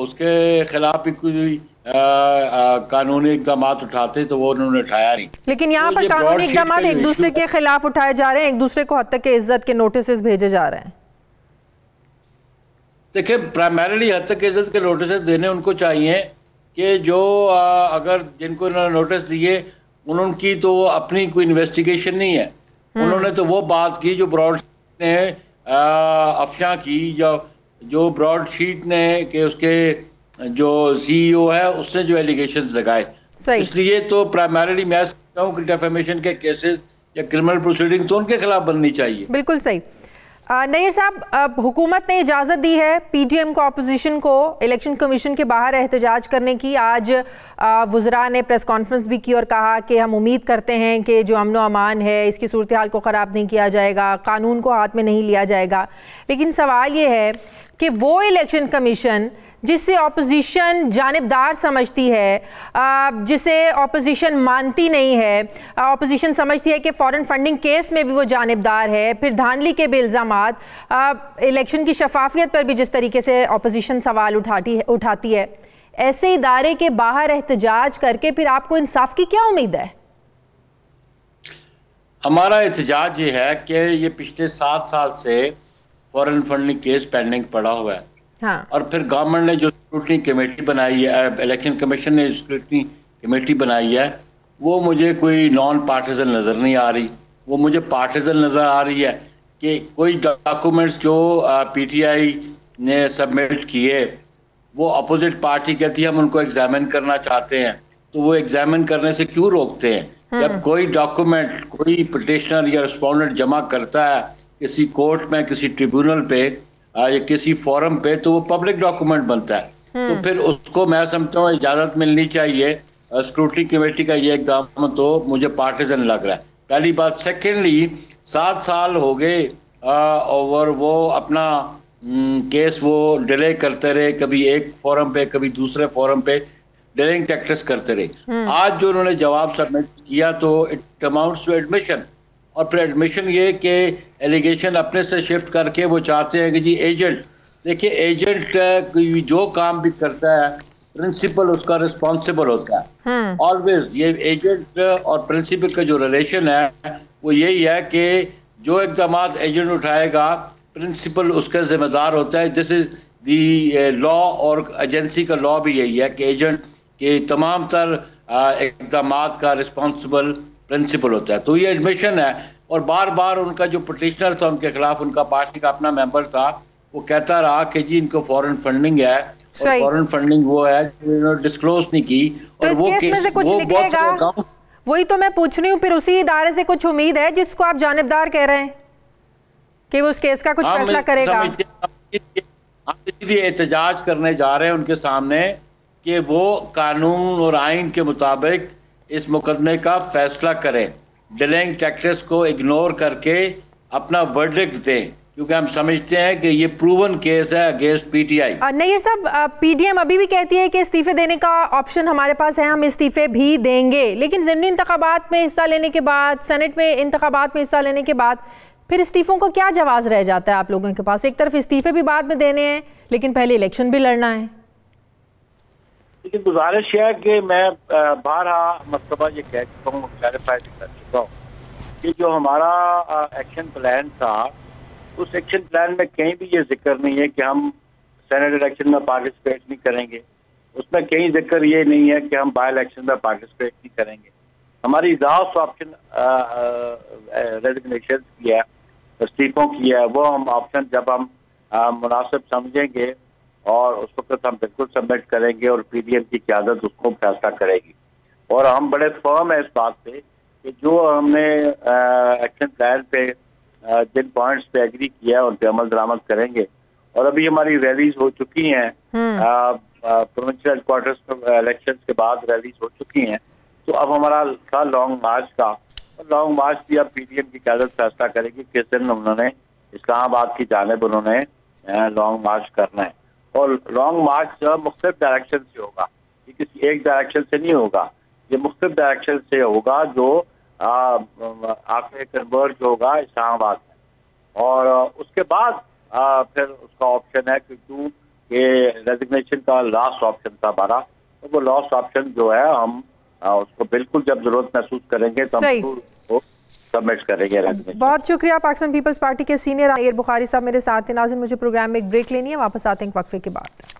उसके खिलाफ भी कोई कानूनी इकदाम उठाते तो वो उन्होंने उठाया नहीं। लेकिन यहाँ पर कानूनी इकदाम एक दूसरे के खिलाफ उठाए जा रहे हैं, एक दूसरे को हद तक के इज्जत के नोटिस भेजे जा रहे हैं। देखिए, प्राइमरीली हद तक इज्जत के नोटिस देने उनको चाहिए कि जो अगर जिनको उन्होंने नोटिस दिए उनकी तो अपनी कोई इन्वेस्टिगेशन नहीं है, उन्होंने तो वो बात की जो ब्रॉडशीट ने अफशा की, या जो ब्रॉडशीट ने कि उसके जो सीईओ है उसने जो एलिगेशंस लगाए। इसलिए तो प्राइमरीली मैं समझता हूँ कि डेफेमेशन के केसेस या क्रिमिनल प्रोसीडिंग तो उनके खिलाफ बननी चाहिए। बिल्कुल सही। नईर साहब, हुकूमत ने इजाज़त दी है पीटीएम को, अपोजिशन को इलेक्शन कमीशन के बाहर एहतजाज करने की। आज वज़रा ने प्रेस कॉन्फ्रेंस भी की और कहा कि हम उम्मीद करते हैं कि जो अमन व अमान है इसकी सूरत हाल को ख़राब नहीं किया जाएगा, कानून को हाथ में नहीं लिया जाएगा। लेकिन सवाल ये है कि वो इलेक्शन कमीशन जिसे ऑपोजिशन जानिबदार समझती है, जिसे ऑपोजिशन मानती नहीं है, ऑपोजिशन समझती है कि फॉरेन फंडिंग केस में भी वो जानिबदार है, फिर धांधली के भी इल्ज़ामात, इलेक्शन की शफाफियत पर भी जिस तरीके से ऑपोजिशन सवाल उठाती है, ऐसे इदारे के बाहर एहतजाज करके फिर आपको इंसाफ की क्या उम्मीद है? हमारा एहतजाज ये है कि ये पिछले 7 साल से फॉरेन फंडिंग केस पेंडिंग पड़ा हुआ है। हाँ। और फिर गवर्नमेंट ने जो स्क्रूटनी कमेटी बनाई है, इलेक्शन कमीशन ने स्क्रूटनी कमेटी बनाई है, वो मुझे कोई नॉन पार्टिजन नज़र नहीं आ रही, वो मुझे पार्टिजन नज़र आ रही है कि कोई डॉक्यूमेंट्स जो पीटीआई ने सबमिट किए वो अपोजिट पार्टी कहती है हम उनको एग्जामिन करना चाहते हैं, तो वो एग्जामिन करने से क्यों रोकते हैं? जब कोई डॉक्यूमेंट कोई पिटिशनर या रिस्पोंडेंट जमा करता है किसी कोर्ट में, किसी ट्रिब्यूनल पे या किसी फोरम पे, तो वो पब्लिक डॉक्यूमेंट बनता है। तो फिर उसको मैं समझता हूँ इजाजत मिलनी चाहिए। स्क्रूटनी कमेटी का ये इक़दाम तो मुझे पार्टिजन लग रहा है, पहली बात। सेकेंडली, 7 साल हो गए और वो अपना केस वो डिले करते रहे, कभी एक फोरम पे कभी दूसरे फोरम पे डिलेइंग टैक्टिक्स करते रहे। आज जो उन्होंने जवाब सबमिट किया तो इट अमाउंट्स टू एडमिशन, और फिर एडमिशन ये कि एलिगेशन अपने से शिफ्ट करके वो चाहते हैं कि जी एजेंट, देखिए एजेंट जो काम भी करता है प्रिंसिपल उसका रिस्पॉन्सिबल होता है ऑलवेज। ये एजेंट और प्रिंसिपल का जो रिलेशन है वो यही है कि जो इक़दाम एजेंट उठाएगा प्रिंसिपल उसका जिम्मेदार होता है। दिस इज दी लॉ, और एजेंसी का लॉ भी यही है कि एजेंट के तमाम तर इक़दाम का रिस्पॉन्सिबल प्रिंसिपल होता है। तो ये एडमिशन है, और बार बार उनका जो पिटिशनर था उनके खिलाफ, उनका पार्टी का अपना मेंबर था, वो कहता रहा कि जी इनको फॉरेन फंडिंग है, और फॉरेन फंडिंग वो है जो इन्होंने डिस्क्लोज नहीं की। तो और इस वो केस में से कुछ निकलेगा, वही तो मैं पूछ रही हूँ। फिर उसी इदारे से कुछ उम्मीद है जिसको आप जानिबदार कह रहे हैं कि वो उस केस का कुछ फैसला करेगा? इसलिए एहतजाज करने जा रहे हैं उनके सामने कि वो कानून और आइन के मुताबिक इस मुकदमे का फैसला करें, डिलेइंग टैक्टिक्स को इग्नोर करके अपना वर्डिक्ट दें, क्योंकि हम समझते हैं कि ये प्रूवन केस है अगेंस्ट पीटीआई। नईर साहब, पीडीएम अभी भी कहती है कि इस्तीफे देने का ऑप्शन हमारे पास है, हम इस्तीफे भी देंगे, लेकिन ज़िमनी इंतखाबात में हिस्सा लेने के बाद, सेनेट में इंतखाबात में हिस्सा लेने के बाद फिर इस्तीफों को क्या जवाब रह जाता है आप लोगों के पास? एक तरफ इस्तीफे भी बाद में देने हैं, लेकिन पहले इलेक्शन भी लड़ना है। लेकिन गुजारिश है कि मैं बारहा मरतबा ये कह चुका हूँ, क्लैरिफाई कर चुका हूँ कि जो हमारा एक्शन प्लान था, उस एक्शन प्लान में कहीं भी ये जिक्र नहीं है कि हम सेनेट इलेक्शन में पार्टिसिपेट नहीं करेंगे। उसमें कहीं जिक्र ये नहीं है कि हम बाई इलेक्शन में पार्टिसिपेट नहीं करेंगे। हमारी लास्ट ऑप्शन रेजिग्नेशन की है, इस्तीफों की है, वो हम ऑप्शन जब हम मुनासिब समझेंगे और उस वक्त हम बिल्कुल सबमिट करेंगे और पीडीएम की क़यादत उसको फैसला करेगी। और हम बड़े फर्म है इस बात पे कि जो हमने एक्शन प्लान पे जिन पॉइंट्स पे एग्री किया है उन पे अमल दरामद करेंगे। और अभी हमारी रैलीज हो चुकी हैं, प्रोविंशियल हेडक्वार्टर्स इलेक्शन के बाद रैलीज हो चुकी हैं। तो अब हमारा था लॉन्ग मार्च का, लॉन्ग मार्च भी अब पीडीएम की क़यादत फैसला करेगी किस दिन उन्होंने इस्लामाबाद की जानिब उन्होंने लॉन्ग मार्च करना है। और लॉन्ग मार्च मुख्तलिफ डायरेक्शन से होगा, ये किसी एक डायरेक्शन से नहीं होगा, ये मुख्तलिफ डायरेक्शन से होगा जो आखिर कन्वर्ज होगा इस्लामाबाद में। और उसके बाद फिर उसका ऑप्शन है कि रेजिग्नेशन का लास्ट ऑप्शन था हमारा, तो वो लास्ट ऑप्शन जो है हम उसको बिल्कुल जब जरूरत महसूस करेंगे तो हम सबमिट करेंगे। बहुत शुक्रिया। पाकिस्तान पीपल्स पार्टी के सीनियर आमिर बुखारी साहब मेरे साथ हैं। नाज़रीन, मुझे प्रोग्राम में एक ब्रेक लेनी है, वापस आते हैं वक्फे के बाद।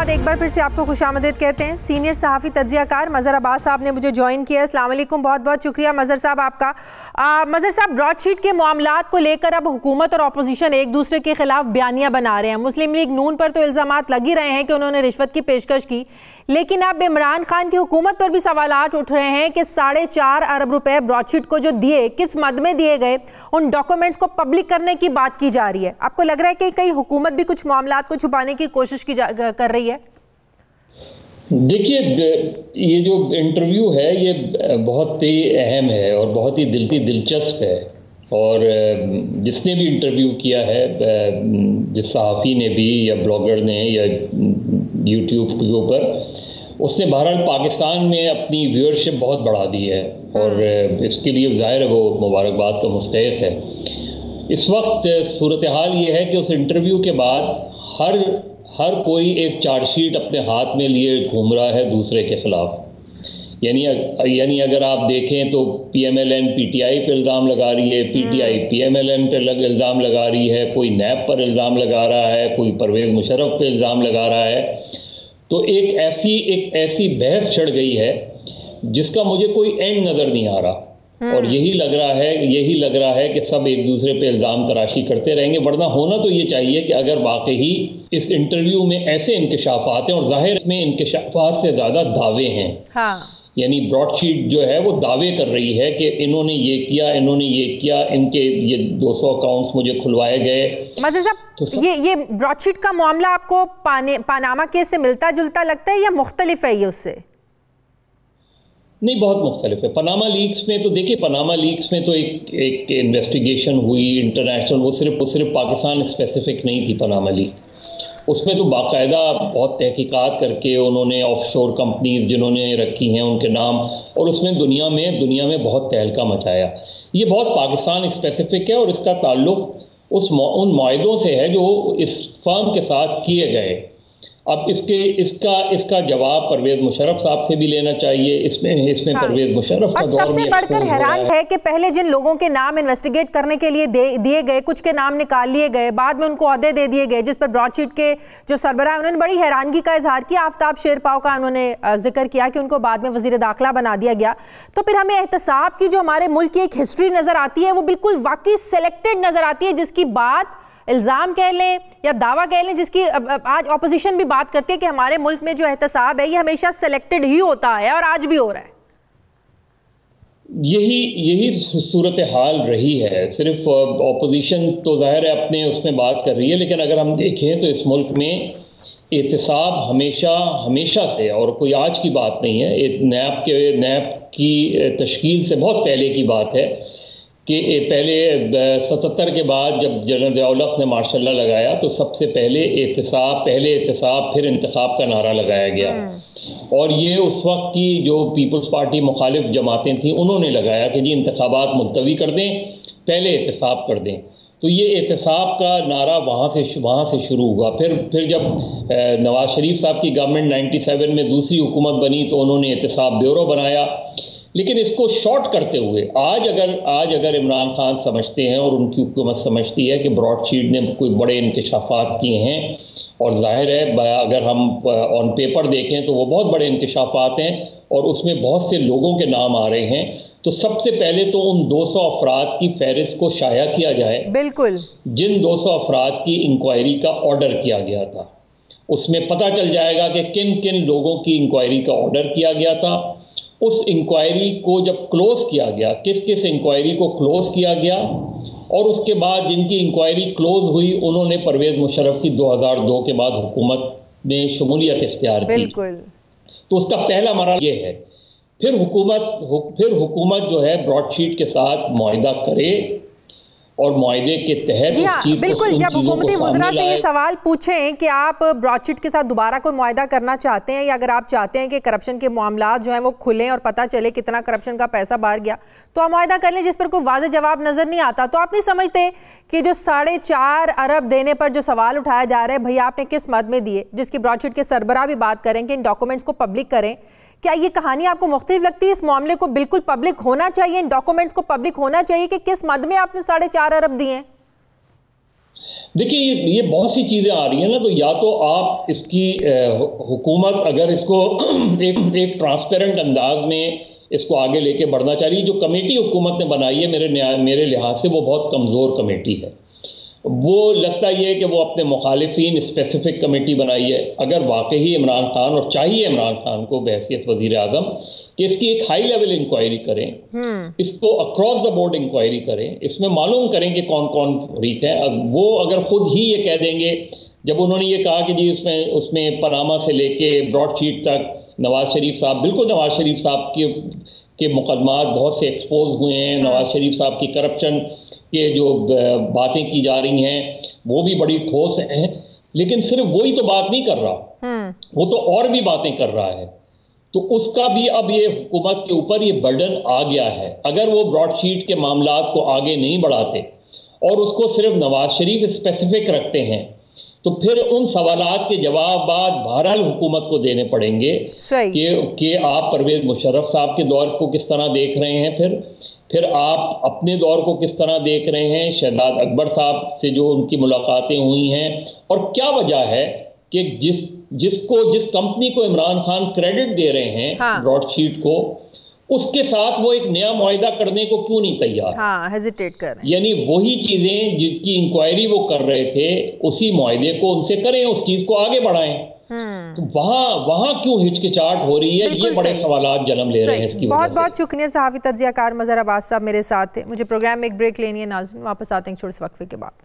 एक बार फिर से आपको खुशामदीद कहते हैं। सीनियर सहाफ़ी तज्ज़ियाकार मज़हर अब्बास साहब ने मुझे ज्वाइन किया। अस्सलाम वालेकुम, बहुत बहुत शुक्रिया मज़हर साहब आपका। मज़हर साहब, ब्रॉडशीट के मामलात को लेकर अब हुकूमत और अपोजिशन एक दूसरे के खिलाफ बयानियाँ बना रहे हैं। मुस्लिम लीग नून पर तो इल्ज़ामात लग ही रहे हैं कि उन्होंने रिश्वत की पेशकश की, लेकिन अब इमरान खान की हुकूमत पर भी सवालात उठ रहे हैं कि 4.5 अरब रुपए ब्रॉडशीट को जो दिए, किस मद में दिए गए, उन डॉक्यूमेंट्स को पब्लिक करने की बात की जा रही है। आपको लग रहा है कि कहीं हुकूमत भी कुछ मामलात को छुपाने की कोशिश कर रही है? देखिए, ये जो इंटरव्यू है ये बहुत ही अहम है और बहुत ही दिलचस्प है। और जिसने भी इंटरव्यू किया है, जिस सहाफ़ी ने भी या ब्लॉगर ने या यूट्यूब के ऊपर, उसने बहरहाल पाकिस्तान में अपनी व्यूअरशिप बहुत बढ़ा दी है और इसके लिए ज़ाहिर है वो मुबारकबाद का मुस्तहिक़ है। इस वक्त सूरत हाल ये है कि उस इंटरव्यू के बाद हर कोई एक चार्जशीट अपने हाथ में लिए घूम रहा है दूसरे के ख़िलाफ़। यानी अगर आप देखें तो PMLN PTI पे इल्ज़ाम लगा रही है, PTI PMLN पे इल्ज़ाम लगा रही है, कोई नैब पर इल्ज़ाम लगा रहा है, कोई परवेज़ मुशर्रफ पे इल्ज़ाम लगा रहा है। तो एक ऐसी बहस छिड़ गई है जिसका मुझे कोई एंड नज़र नहीं आ रहा। और यही लग रहा है कि सब एक दूसरे पे इल्ज़ाम तराशी करते रहेंगे। वरना होना तो ये चाहिए कि अगर वाकई इस इंटरव्यू में ऐसे इंकशाफात हैं, और जाहिर इसमें इंकशाफात से ज़्यादा दावे हैं। हाँ। यानी ब्रॉडशीट जो है वो दावे कर रही है कि इन्होंने ये किया, इनके ये 200 अकाउंट्स मुझे खुलवाए गए। मज़हर साहब, तो ये ब्रॉडशीट का मामला आपको पानामा केस से मिलता जुलता लगता है या मुख्तलिफ है ये उससे? नहीं, बहुत मुख्तलिफ है। पनामा लीक्स में तो देखिए, पनामा लीक्स में तो एक इन्वेस्टिगेशन हुई इंटरनेशनल, वो सिर्फ पाकिस्तान स्पेसिफिक नहीं थी पनामा लीक। उसमें तो बाकायदा बहुत तहकीकात करके उन्होंने ऑफशोर कंपनीज जिन्होंने रखी हैं उनके नाम, और उसमें दुनिया में बहुत तहलका मचाया। ये बहुत पाकिस्तान स्पेसिफिक है और इसका ताल्लुक उन मुआहदों से है जो इस फर्म के साथ किए गए। अब इसका जवाब परवेज़ मुशर्रफ साहब से भी लेना चाहिए। इसमें हाँ। परवेज़ मुशर्रफ का दौर सबसे बढ़कर हैरान है कि पहले जिन लोगों के नाम इन्वेस्टिगेट करने के लिए दिए गए, कुछ के नाम निकाल लिए गए, बाद में उनको ओहदे दे दिए गए, जिस पर ब्रॉडशीट के जो सरबराह उन्होंने बड़ी हैरानगी का इजहार किया। आफ्ताब शेरपाव का उन्होंने जिक्र किया कि उनको बाद में वज़ीर दाखिला बना दिया गया। तो फिर हमें एहतसाब की जो हमारे मुल्क की एक हिस्ट्री नज़र आती है वो बिल्कुल वाकई सेलेक्टेड नज़र आती है, जिसकी बात इल्ज़ाम कह लें या दावा कह लें, जिसकी आज ऑपोजिशन भी बात करती है कि हमारे मुल्क में जो एहतसाब है ये हमेशा सेलेक्टेड ही होता है और आज भी हो रहा है। यही सूरत हाल रही है। सिर्फ ऑपोजिशन तो ज़ाहिर है अपने उसमें बात कर रही है, लेकिन अगर हम देखें तो इस मुल्क में एहतसाब हमेशा से, और कोई आज की बात नहीं है, नैब की तश्कील से बहुत पहले की बात है कि पहले 77 के बाद जब जनरल ज़िया-उल-हक़ ने मार्शल लॉ लगाया तो सबसे पहले एहतिसाब फिर इंतखाब का नारा लगाया गया, और ये उस वक्त की जो पीपल्स पार्टी मुखालिफ जमातें थीं उन्होंने लगाया कि जी इंतखाबात मुलतवी कर दें, पहले एहतिसाब कर दें। तो ये एहतिसाब का नारा वहाँ से शुरू हुआ। फिर जब नवाज़ शरीफ साहब की गवर्नमेंट 97 में दूसरी हुकूमत बनी तो उन्होंने एहतिसाब ब्यूरो बनाया। लेकिन इसको शॉर्ट करते हुए आज अगर इमरान खान समझते हैं और उनकी हुकूमत समझती है कि ब्रॉडशीट ने कोई बड़े इंकशाफात किए हैं, और जाहिर है अगर हम ऑन पेपर देखें तो वो बहुत बड़े इंकशाफात हैं और उसमें बहुत से लोगों के नाम आ रहे हैं, तो सबसे पहले तो उन 200 अफराद की फहरिस्त को शाया किया जाए। बिल्कुल, जिन 200 अफराद की इंक्वायरी का ऑर्डर किया गया था उसमें पता चल जाएगा कि किन किन लोगों की इंक्वायरी का ऑर्डर किया गया था। उस इंक्वायरी को जब क्लोज किया गया, किस किस इंक्वायरी को क्लोज किया गया, और उसके बाद जिनकी इंक्वायरी क्लोज हुई उन्होंने परवेज़ मुशर्रफ की 2002 के बाद हुकूमत में शमूलियत इख्तियार की। बिल्कुल, तो उसका पहला मरहला ये है। फिर हुकूमत जो है ब्रॉडशीट के साथ मुआहिदा करे और मुआहिदे के तहत जी हाँ, बिल्कुल, जब हुकूमती वज़रा से ये सवाल पूछें कि आप ब्रॉडशीट के साथ दोबारा कोई मुआहिदा करना चाहते हैं, या अगर आप चाहते हैं कि करप्शन के मामला जो हैं वो खुलें और पता चले कितना करप्शन का पैसा बाहर गया, तो आप मुआहिदा कर लें, जिस पर कोई वाज़ेह जवाब नज़र नहीं आता। तो आप नहीं समझते कि जो 4.5 अरब देने पर जो सवाल उठाया जा रहा है, भैया आपने किस मद में दिए, जिसकी ब्रॉडशीट के सरबराह भी बात करें कि इन डॉक्यूमेंट्स को पब्लिक करें, क्या ये कहानी आपको मुख्तलिफ लगती है? इस मामले को बिल्कुल पब्लिक होना चाहिए, इन डॉक्यूमेंट्स को पब्लिक होना चाहिए कि किस मद में आपने 4.5 अरब दिए हैं? देखिए ये बहुत सी चीज़ें आ रही हैं ना, तो या तो आप इसकी हुकूमत अगर इसको एक ट्रांसपेरेंट अंदाज में इसको आगे लेके बढ़ना चाहिए। जो कमेटी हुकूमत ने बनाई है मेरे लिहाज से वो बहुत कमज़ोर कमेटी है। वो लगता ये है कि वो अपने मुखालिफिन स्पेसिफिक कमेटी बनाई है। अगर वाकई इमरान खान, और चाहिए इमरान खान को बहैसियत वज़ीर आज़म, कि इसकी एक हाई लेवल इंक्वायरी करें, इसको अक्रॉस द बोर्ड इंक्वायरी करें, इसमें मालूम करें कि कौन कौन फरीक है। वो अगर ख़ुद ही ये कह देंगे, जब उन्होंने ये कहा कि जी उसमें पनामा से लेके ब्रॉडशीट तक नवाज़ शरीफ साहब, बिल्कुल नवाज़ शरीफ साहब के मुकदमात बहुत से एक्सपोज हुए हैं, नवाज़ शरीफ साहब की करप्शन के जो बातें की जा रही हैं वो भी बड़ी ठोस हैं, लेकिन सिर्फ वही तो बात नहीं कर रहा, वो तो और भी बातें कर रहा है। तो उसका भी अब ये हुकूमत के ऊपर ये बर्डन आ गया है। अगर वो ब्रॉडशीट के मामलात को आगे नहीं बढ़ाते और उसको सिर्फ नवाज शरीफ स्पेसिफिक रखते हैं, तो फिर उन सवालात के जवाब बहरहाल हुकूमत को देने पड़ेंगे कि आप परवेज़ मुशर्रफ साहब के दौर को किस तरह देख रहे हैं, फिर आप अपने दौर को किस तरह देख रहे हैं, शहजाद अकबर साहब से जो उनकी मुलाकातें हुई हैं, और क्या वजह है कि जिस कंपनी को इमरान खान क्रेडिट दे रहे हैं ब्रॉडशीट को, उसके साथ वो एक नया मुआहिदा करने को क्यों नहीं तैयार, हेजिटेट कर रहे हैं। यानी वही चीजें जिनकी इंक्वायरी वो कर रहे थे उसी मुआहिदे को उनसे करें, उस चीज को आगे बढ़ाएं। तो वहाँ क्यों हिचकिचाहट हो रही है, ये बड़े सवालात जन्म ले रहे हैं इसकी वजह से। बहुत शुक्रिया सहाफ़ी तज्ज़ियाकार मज़हर अब्बास साहब मेरे साथ थे। मुझे प्रोग्राम में एक ब्रेक लेनी है नाज़रीन, वापस आते हैं छोटे से वक्फे के बाद।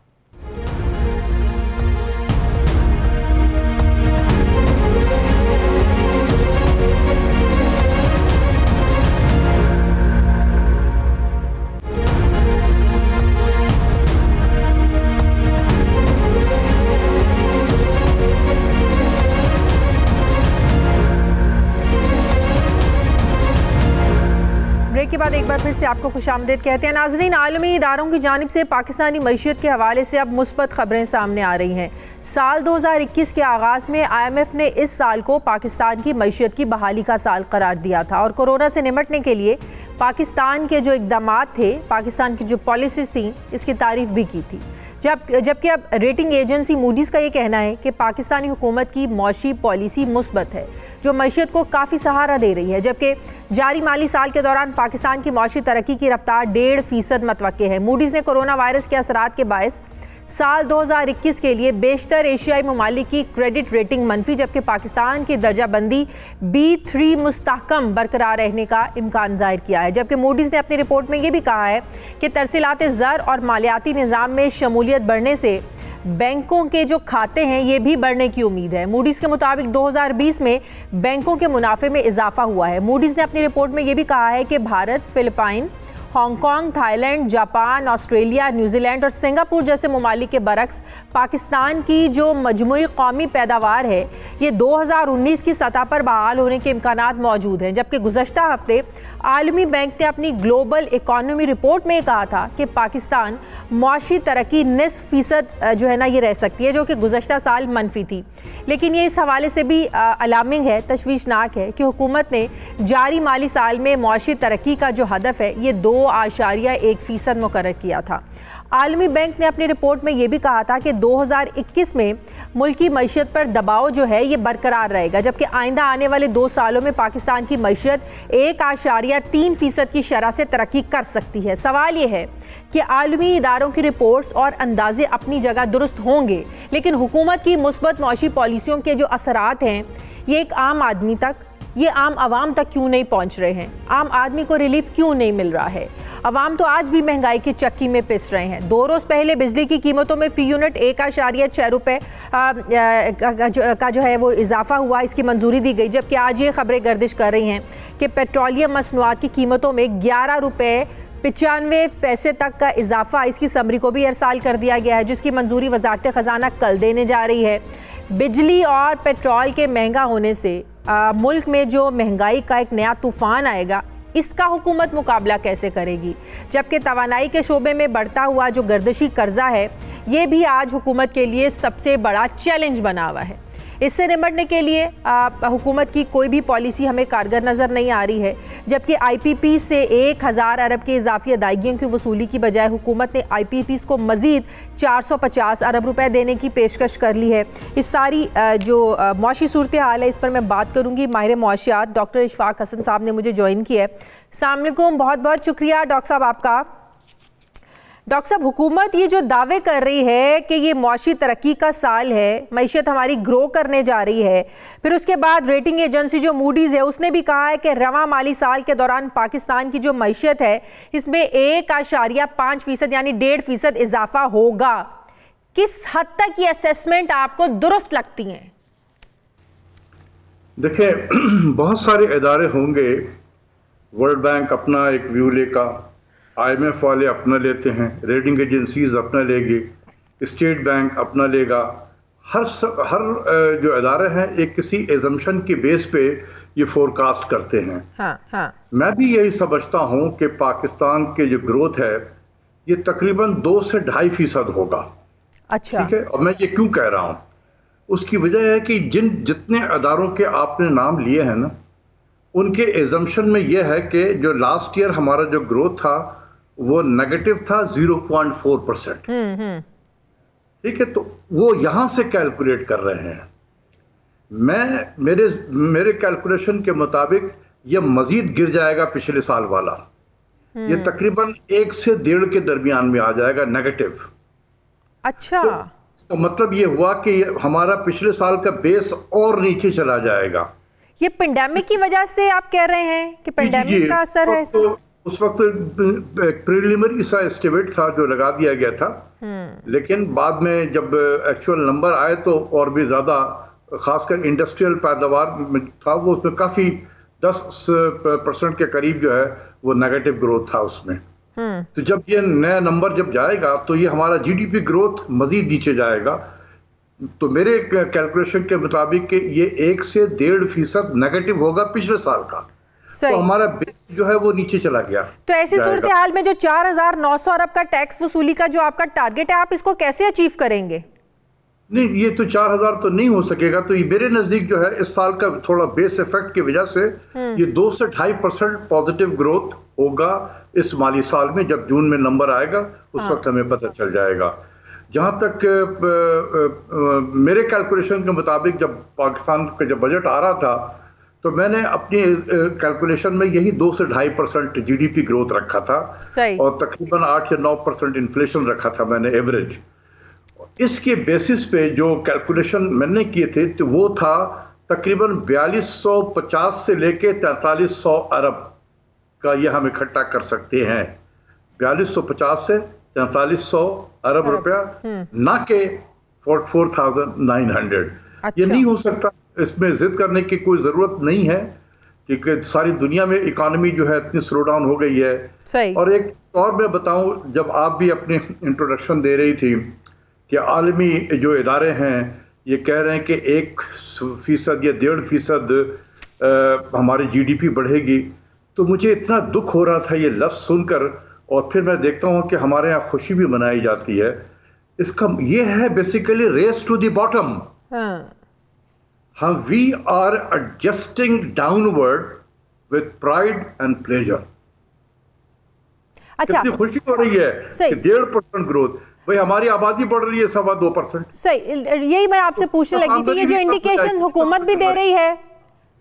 के बाद एक बार फिर से आपको खुशामदीद कहते हैं नाज़रीन। आलमी इदारों की जानिब से पाकिस्तानी मईशत के हवाले से अब मुस्बत खबरें सामने आ रही हैं। साल 2021 के आगाज़ में IMF ने इस साल को पाकिस्तान की मईशत की बहाली का साल करार दिया था और कोरोना से निपटने के लिए पाकिस्तान के जो इक़दामात थे, पाकिस्तान की जो पॉलिसीज़ थी, इसकी तारीफ़ भी की थी। जबकि अब रेटिंग एजेंसी मूडीज़ का ये कहना है कि पाकिस्तानी हुकूमत की मौशी पॉलिसी मुस्बत है, जो मईशत को काफ़ी सहारा दे रही है। जबकि जारी माली साल के दौरान पाकिस्तान की मौशी तरक्की की रफ्तार 1.5% मतवक्के है। मूडीज़ ने कोरोना वायरस के असरात के बायस साल 2021 के लिए बेशतर एशियाई ममालिक की क्रेडिट रेटिंग मनफी, जबकि पाकिस्तान की दर्जाबंदी B3 मुस्तहकम बरकरार रहने का इम्कान जाहिर किया है। जबकि मूडीज़ ने अपनी रिपोर्ट में ये भी कहा है कि तरसीलात ज़र और मालियाती निज़ाम में शमूलियत बढ़ने से बैंकों के जो खाते हैं ये भी बढ़ने की उम्मीद है। मूडीज़ के मुताबिक 2020 में बैंकों के मुनाफे में इजाफा हुआ है। मूडीज़ ने अपनी रिपोर्ट में ये भी कहा है कि Bharat, Philippine Hong Kong, Thailand, Japan, Australia, New Zealand और सिंगापुर जैसे ममालिक के बरक्स पाकिस्तान की जो मजमूई कौमी पैदावार है ये 2019 की सतह पर बहाल होने के इम्कानात मौजूद हैं, जबकि गुज़श्ता हफ्ते आलमी बैंक ने अपनी ग्लोबल इकॉनमी रिपोर्ट में कहा था कि पाकिस्तान मुआशी तरक्की 90% जो है ना ये रह सकती है, जो कि गुज़श्ता साल मनफी थी। लेकिन ये इस हवाले से भी अलार्मिंग है, तशवीशनाक है कि हुकूमत ने जारी माली साल में मुआशी तरक्की का जो हदफ है ये 2.1% मुकर्रर किया था। आलमी बैंक ने अपनी रिपोर्ट में ये भी कहा था कि 2021 में मुल्की मईशत पर दबाव जो है ये बरकरार रहेगा, जबकि आइंदा आने वाले 2 सालों में पाकिस्तान की मईशत 1.3% की शरह से तरक्की कर सकती है। सवाल ये है कि आलमी इदारों की रिपोर्ट्स और अंदाजे अपनी जगह दुरुस्त होंगे, लेकिन हुकूमत की मुस्बत मौशी पॉलिसियों के जो असरात हैं ये एक आम आदमी तक, ये आम आवाम तक क्यों नहीं पहुंच रहे हैं? आम आदमी को रिलीफ क्यों नहीं मिल रहा है? आवाम तो आज भी महंगाई की चक्की में पिस रहे हैं। 2 रोज़ पहले बिजली की कीमतों में फ़ी यूनिट 1.6 रुपये का जो है वो इजाफा हुआ, इसकी मंजूरी दी गई, जबकि आज ये खबरें गर्दिश कर रही हैं कि पेट्रोलियम मसनूआत की कीमतों में 11 रुपये 95 पैसे तक का इजाफा, इसकी समरी को भी अरसाल कर दिया गया है, जिसकी मंजूरी वजारत ख़जाना कल देने जा रही है। बिजली और पेट्रोल के महंगा होने से मुल्क में जो महंगाई का एक नया तूफ़ान आएगा, इसका हुकूमत मुकाबला कैसे करेगी? जबकि तवानाई के शोबे में बढ़ता हुआ जो गर्दिशी कर्जा है ये भी आज हुकूमत के लिए सबसे बड़ा चैलेंज बना हुआ है। इससे निपटने के लिए हुकूमत की कोई भी पॉलिसी हमें कारगर नज़र नहीं आ रही है, जबकि IPP से 1000 अरब के इजाफी अदायगियों की वसूली की बजाय हुकूमत ने IPPs को मज़ीद 450 अरब रुपए देने की पेशकश कर ली है। इस सारी जो मौशी सूरत हाल है इस पर मैं बात करूँगी। माहिर मुआशियात डॉक्टर इशफाक हसन साहब ने मुझे ज्वाइन किया है। अस्सलाम वालेकुम, बहुत बहुत शुक्रिया डॉक्टर साहब आपका। डॉक्टर साहब, हुकूमत ये जो दावे कर रही है कि ये मुआशी तरक्की का साल है, मईशत हमारी ग्रो करने जा रही है, फिर उसके बाद रेटिंग एजेंसी जो मूडीज़ है उसने भी कहा है कि रवां माली साल के दौरान पाकिस्तान की जो मईशत है इसमें 1.5% यानी 1.5% इजाफा होगा। किस हद तक ये असेसमेंट आपको दुरुस्त लगती हैं? देखिए, बहुत सारे इदारे होंगे, वर्ल्ड बैंक अपना एक व्यू लेगा, IMF वाले अपना लेते हैं, रेटिंग एजेंसीज अपना लेगी, स्टेट बैंक अपना लेगा। हर जो इदारे हैं एक किसी एजम्पशन की बेस पे ये फोरकास्ट करते हैं। हाँ। मैं भी यही समझता हूँ कि पाकिस्तान के जो ग्रोथ है ये तकरीबन 2 से 2.5% होगा। अच्छा, ठीक है। और मैं ये क्यों कह रहा हूँ, उसकी वजह है कि जितने इदारों के आपने नाम लिए हैं ना, उनके एजम्पशन में यह है कि जो लास्ट ईयर हमारा जो ग्रोथ था वो नेगेटिव था 0.4%। ठीक है, तो वो यहां से कैलकुलेट कर रहे हैं। मेरे कैलकुलेशन के मुताबिक ये मजीद गिर जाएगा पिछले साल वाला, ये तकरीबन 1 से 1.5 के दरमियान में आ जाएगा नेगेटिव। अच्छा, तो मतलब ये हुआ कि हमारा पिछले साल का बेस और नीचे चला जाएगा। ये पेंडेमिक की वजह से आप कह रहे हैं कि पेंडेमिक का असर है? तो उस वक्त प्रीलिमिनरी सा एस्टिमेट था जो लगा दिया गया था, लेकिन बाद में जब एक्चुअल नंबर आए तो और भी ज़्यादा, खासकर इंडस्ट्रियल पैदावार में था वो, उसमें काफ़ी 10% के करीब जो है वो नेगेटिव ग्रोथ था उसमें। तो जब ये नया नंबर जब जाएगा तो ये हमारा GDP ग्रोथ मजीद नीचे जाएगा। तो मेरे कैलकुलेशन के मुताबिक ये 1 से 1.5% नेगेटिव होगा पिछले साल का, तो हमारा बेस जो है वो नीचे चला गया। तो ऐसी सूरत हाल में जो 4,900 अरब का टैक्स वसूली का जो आपका टारगेट है, आप इसको कैसे अचीव करेंगे? नहीं, ये तो 4,000 तो नहीं हो सकेगा। तो ये मेरे नजदीक जो है इस साल का थोड़ा बेस इफेक्ट की वजह से ये 2 से 2.5% पॉजिटिव ग्रोथ होगा इस माली साल में। जब जून में नंबर आएगा उस वक्त हमें पता चल जाएगा। जहाँ तक मेरे कैलकुलेशन के मुताबिक जब पाकिस्तान का जब बजट आ रहा था तो मैंने अपनी कैलकुलेशन में यही 2 से 2.5% GDP ग्रोथ रखा था और तकरीबन 8 या 9% इन्फ्लेशन रखा था मैंने एवरेज। इसके बेसिस पे जो कैलकुलेशन मैंने किए थे तो वो था तकरीबन 4250 से लेके 4300 अरब का ये हम इकट्ठा कर सकते हैं। 4250 से 4300 अरब रुपया, ना के 44,900। ये नहीं हो सकता, इसमें जिद करने की कोई ज़रूरत नहीं है क्योंकि सारी दुनिया में इकॉनमी जो है इतनी स्लो डाउन हो गई है। सही। और एक और मैं बताऊं, जब आप भी अपने इंट्रोडक्शन दे रही थी कि आलमी जो इदारे हैं ये कह रहे हैं कि 1% या 1.5% हमारी GDP बढ़ेगी, तो मुझे इतना दुख हो रहा था ये लफ्ज़ सुनकर। और फिर मैं देखता हूँ कि हमारे यहाँ खुशी भी मनाई जाती है। इसका ये है basically race to the bottom. हम we are adjusting downward with pride and pleasure. अच्छा, कितनी खुशी हो रही है कि 1.5% ग्रोथ। भाई हमारी आबादी बढ़ रही है 2.25%। सही, यही मैं आपसे पूछने लगी थी। ये जो इंडिकेशन हुकूमत भी दे रही है,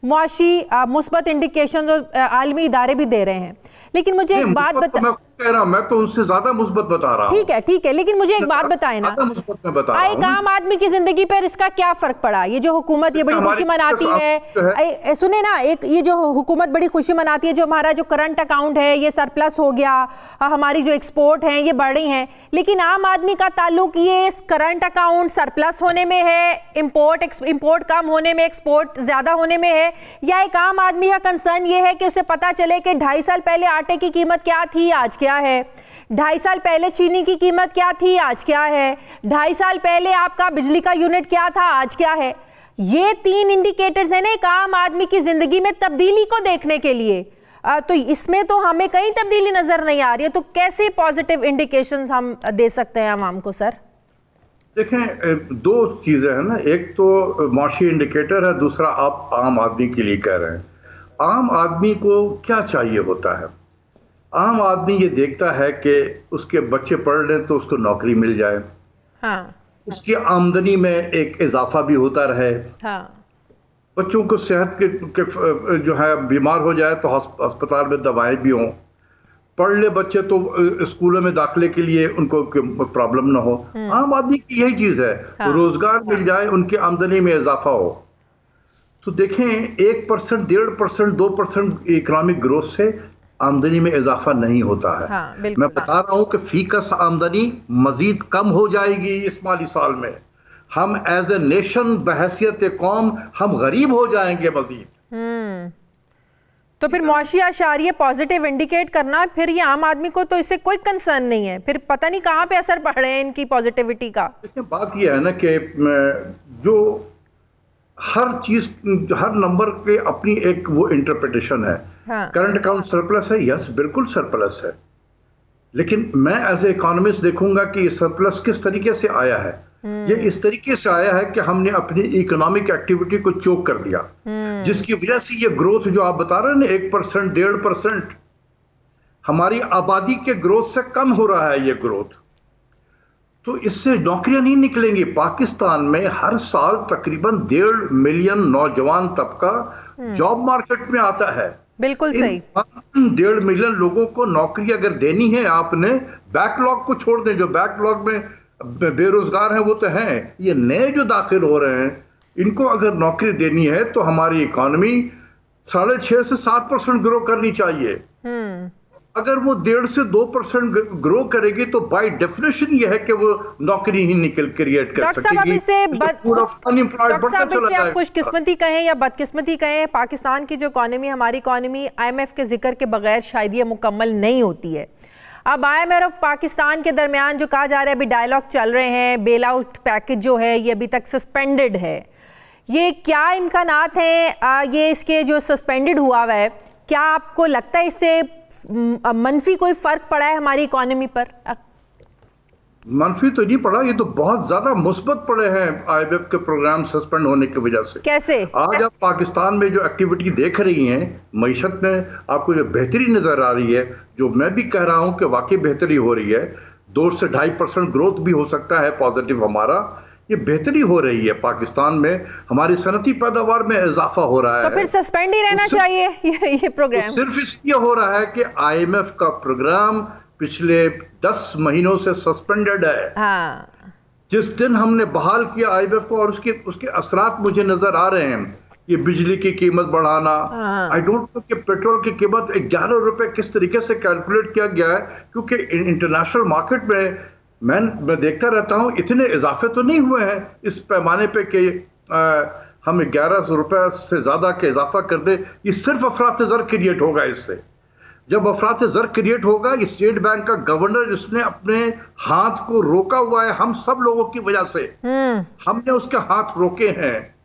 मुआशी मुस्बत इंडिकेशन आलमी इदारे भी दे रहे हैं, लेकिन मुझे एक बात बता, मैं कह रहा हूं, मैं तो उनसे ज्यादा मुस्बत बता रहा हूं। ठीक है, लेकिन मुझे एक बात बताएं ना, एक आम आदमी की जिंदगी पर इसका क्या फर्क पड़ा? ये जो हुकूमत ये बड़ी खुशी मनाती है, सुने ना, एक ये जो हुकूमत बड़ी खुशी मनाती है, जो हमारा जो करंट अकाउंट है ये सरप्लस हो गया, हमारी जो एक्सपोर्ट है ये बढ़ रही हैं, लेकिन आम आदमी का ताल्लुक ये करंट अकाउंट सरप्लस होने में है, इंपोर्ट कम होने में, एक्सपोर्ट ज्यादा होने में है, या एक आम आदमी का कंसर्न ये है कि उसे पता चले कि 2.5 साल पहले आटे की कीमत क्या थी, आज क्या है, 2.5 साल पहले चीनी की कीमत क्या थी, आज क्या है, 2.5 साल पहले आपका बिजली का यूनिट क्या था, आज क्या है। ये 3 इंडिकेटर्स हैं ना एक आम आदमी की जिंदगी में तब्दीली को देखने के लिए। तो इसमें तो हमें कहीं तब्दीली नजर नहीं आ रही है, तो कैसे पॉजिटिव इंडिकेशंस हम दे सकते हैं आवाम को? सर देखें, 2 चीजें हैं ना, एक तो माशी इंडिकेटर है, दूसरा आप आम आदमी के लिए कह रहे हैं। आम आदमी को क्या चाहिए होता है? आम आदमी ये देखता है कि उसके बच्चे पढ़ लें तो उसको नौकरी मिल जाए, हाँ, उसकी आमदनी में एक इजाफा भी होता रहे, हाँ, बच्चों को सेहत के जो है बीमार हो जाए तो अस्पताल में दवाएं भी हों, पढ़ ले बच्चे तो स्कूलों में दाखिले के लिए उनको प्रॉब्लम ना हो। आम आदमी की यही चीज़ है, हाँ, रोजगार मिल जाए, उनकी आमदनी में इजाफा हो। तो देखें, 1%, 1.5%, 2% इकोनॉमिक ग्रोथ से आमदनी में इजाफा नहीं होता है। हाँ, मैं बता रहा हूं कि फीकस आमदनी मजीद कम हो जाएगी इस माली साल में। हम एज ए नेशन बहैसियत कौम हम गरीब हो जाएंगे मजीद। तो फिर मुआशी आशारिये पॉजिटिव इंडिकेट करना, फिर ये आम आदमी को तो इससे कोई कंसर्न नहीं है, फिर पता नहीं कहाँ पे असर पड़ रहे हैं इनकी पॉजिटिविटी का। देखिए, बात ये है ना कि जो हर चीज, हर नंबर के अपनी एक वो इंटरप्रिटेशन है। हाँ। करंट अकाउंट सरप्लस है, यस बिल्कुल सरप्लस है, लेकिन मैं एज ए इकोनॉमिस्ट देखूंगा कि ये सरप्लस किस तरीके से आया है। ये इस तरीके से आया है कि हमने अपनी इकोनॉमिक एक्टिविटी को चोक कर दिया, जिसकी वजह से ये ग्रोथ जो आप बता रहे हैं ना 1%, 1.5%, हमारी आबादी के ग्रोथ से कम हो रहा है ये ग्रोथ। तो इससे नौकरियां नहीं निकलेंगी। पाकिस्तान में हर साल तकरीबन 1.5 मिलियन नौजवान तबका जॉब मार्केट में आता है। बिल्कुल सही। 1.5 मिलियन लोगों को नौकरी अगर देनी है आपने, बैकलॉग को छोड़ दें, जो बैकलॉग में बेरोजगार हैं वो तो हैं, ये नए जो दाखिल हो रहे हैं इनको अगर नौकरी देनी है तो हमारी इकॉनमी 6.5 से 7% ग्रो करनी चाहिए। अगर वो 1.5 से 2% ग्रो करेगी तो बाय डेफिनेशन ये है कि वो नौकरी ही निकल क्रिएट कर सकेगी। आप खुशकिस्मती कहें या बदकिस्मती कहें, पाकिस्तान की जो इकॉनमी, हमारी इकॉनमी IMF के जिक्र के बगैर शायद ये मुकम्मल नहीं होती है। अब IMF और पाकिस्तान के दरमियान जो कहा जा रहा है, अभी डायलॉग चल रहे हैं, बेल आउट पैकेज जो है ये अभी तक सस्पेंडेड है, ये क्या इम्कानात हैं ये इसके जो सस्पेंडेड हुआ हुआ है, क्या आपको लगता है इससे मनफी कोई फर्क पड़ा है हमारी इकोनॉमी पर? मनफी तो नहीं पड़ा, ये तो बहुत ज्यादा मुस्बत पड़े हैं IMF के प्रोग्राम सस्पेंड होने की वजह से। कैसे? आज आप पाकिस्तान में जो एक्टिविटी देख रही हैं, मईशत में आपको जो बेहतरी नजर आ रही है, जो मैं भी कह रहा हूं कि वाकई बेहतरी हो रही है, 2 से 2.5% ग्रोथ भी हो सकता है पॉजिटिव हमारा, ये बेहतरी हो रही है पाकिस्तान में, हमारी सनती पैदावार में इजाफा हो रहा है। तो फिर सस्पेंड ही रहना चाहिए ये प्रोग्राम। सिर्फ इसलिए हो रहा है कि IMF का प्रोग्राम पिछले 10 महीनों से सस्पेंडेड है। हाँ। जिस दिन हमने बहाल किया IMF को और उसके असरात मुझे नजर आ रहे हैं, ये बिजली की कीमत बढ़ाना, आई डोंट नो कि पेट्रोल की कीमत 11 रुपए किस तरीके से कैलकुलेट किया गया है, क्योंकि इंटरनेशनल मार्केट में मैं देखता रहता हूँ इतने इजाफे तो नहीं हुए हैं इस पैमाने पे कि हम 1100 रुपये से ज़्यादा के इजाफा कर दे, ये सिर्फ अफरात ज़र क्रिएट होगा। इससे जब अफरात ज़र क्रिएट होगा, स्टेट बैंक का गवर्नर जिसने अपने हाथ को रोका हुआ है हम सब लोगों की वजह से, हमने उसके हाथ रोके हैं,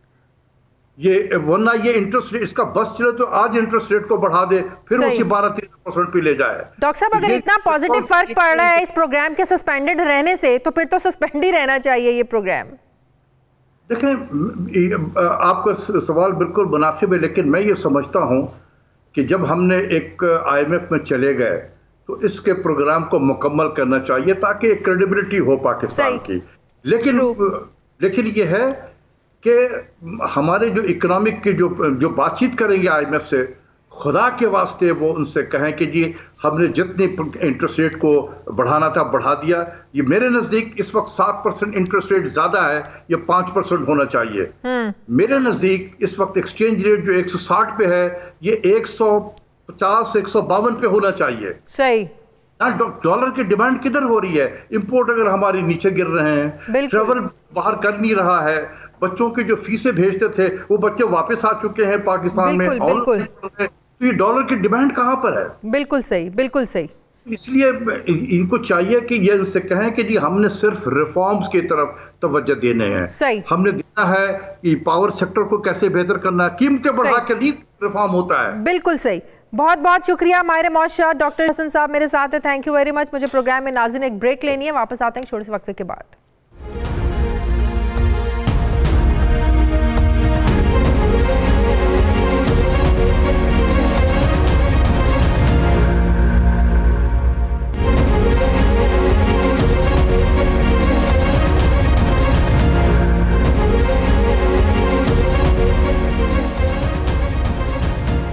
ये वरना ये इंटरेस्ट रेट इसका बस चले तो आज इंटरेस्ट रेट को बढ़ा दे, फिर उसी 12-13% पे ले जाए। डॉक्टर साहब, अगर इतना पॉजिटिव फर्क पड़ रहा है इस प्रोग्राम के सस्पेंडेड रहने से, तो फिर तो सस्पेंड ही रहना चाहिए ये प्रोग्राम। देखें, आपका सवाल बिल्कुल मुनासिब है, लेकिन मैं ये समझता हूँ कि जब हमने एक IMF में चले गए तो इसके प्रोग्राम को मुकम्मल करना चाहिए ताकि एक क्रेडिबिलिटी हो पाकिस्तान की। लेकिन ये है कि हमारे जो इकोनॉमिक की जो बातचीत करेंगे IMF से, खुदा के वास्ते वो उनसे कहें कि जी हमने जितनी इंटरेस्ट रेट को बढ़ाना था बढ़ा दिया। ये मेरे नज़दीक इस वक्त 7% इंटरेस्ट रेट ज़्यादा है, ये 5% होना चाहिए। मेरे नज़दीक इस वक्त एक्सचेंज रेट जो 160 पे है, ये 150-152 पे होना चाहिए। सही। डॉलर की डिमांड किधर हो रही है? इंपोर्ट अगर हमारे नीचे गिर रहे हैं, ट्रेवल बाहर कर नहीं रहा है, बच्चों की जो फीसें भेजते थे वो बच्चे वापस आ चुके हैं पाकिस्तान में, बिल्कुल। तो ये डॉलर की डिमांड कहाँ पर है? बिल्कुल सही, बिल्कुल सही। इसलिए इनको चाहिए कि ये उनसे कहें कि जी हमने सिर्फ रिफॉर्म्स की तरफ तवज्जो देने हैं। सही। हमने देखना है कि पावर सेक्टर को कैसे बेहतर करना है, कीमतें बढ़ा के नहीं रिफॉर्म होता है। बिल्कुल सही। बहुत बहुत शुक्रिया माहिर मौशा डॉक्टर हसन साहब मेरे साथ है, थैंक यू वेरी मच। मुझे प्रोग्राम में नाज़रीन एक ब्रेक लेनी है, वापस आते हैं छोटे से वक्फे के बाद।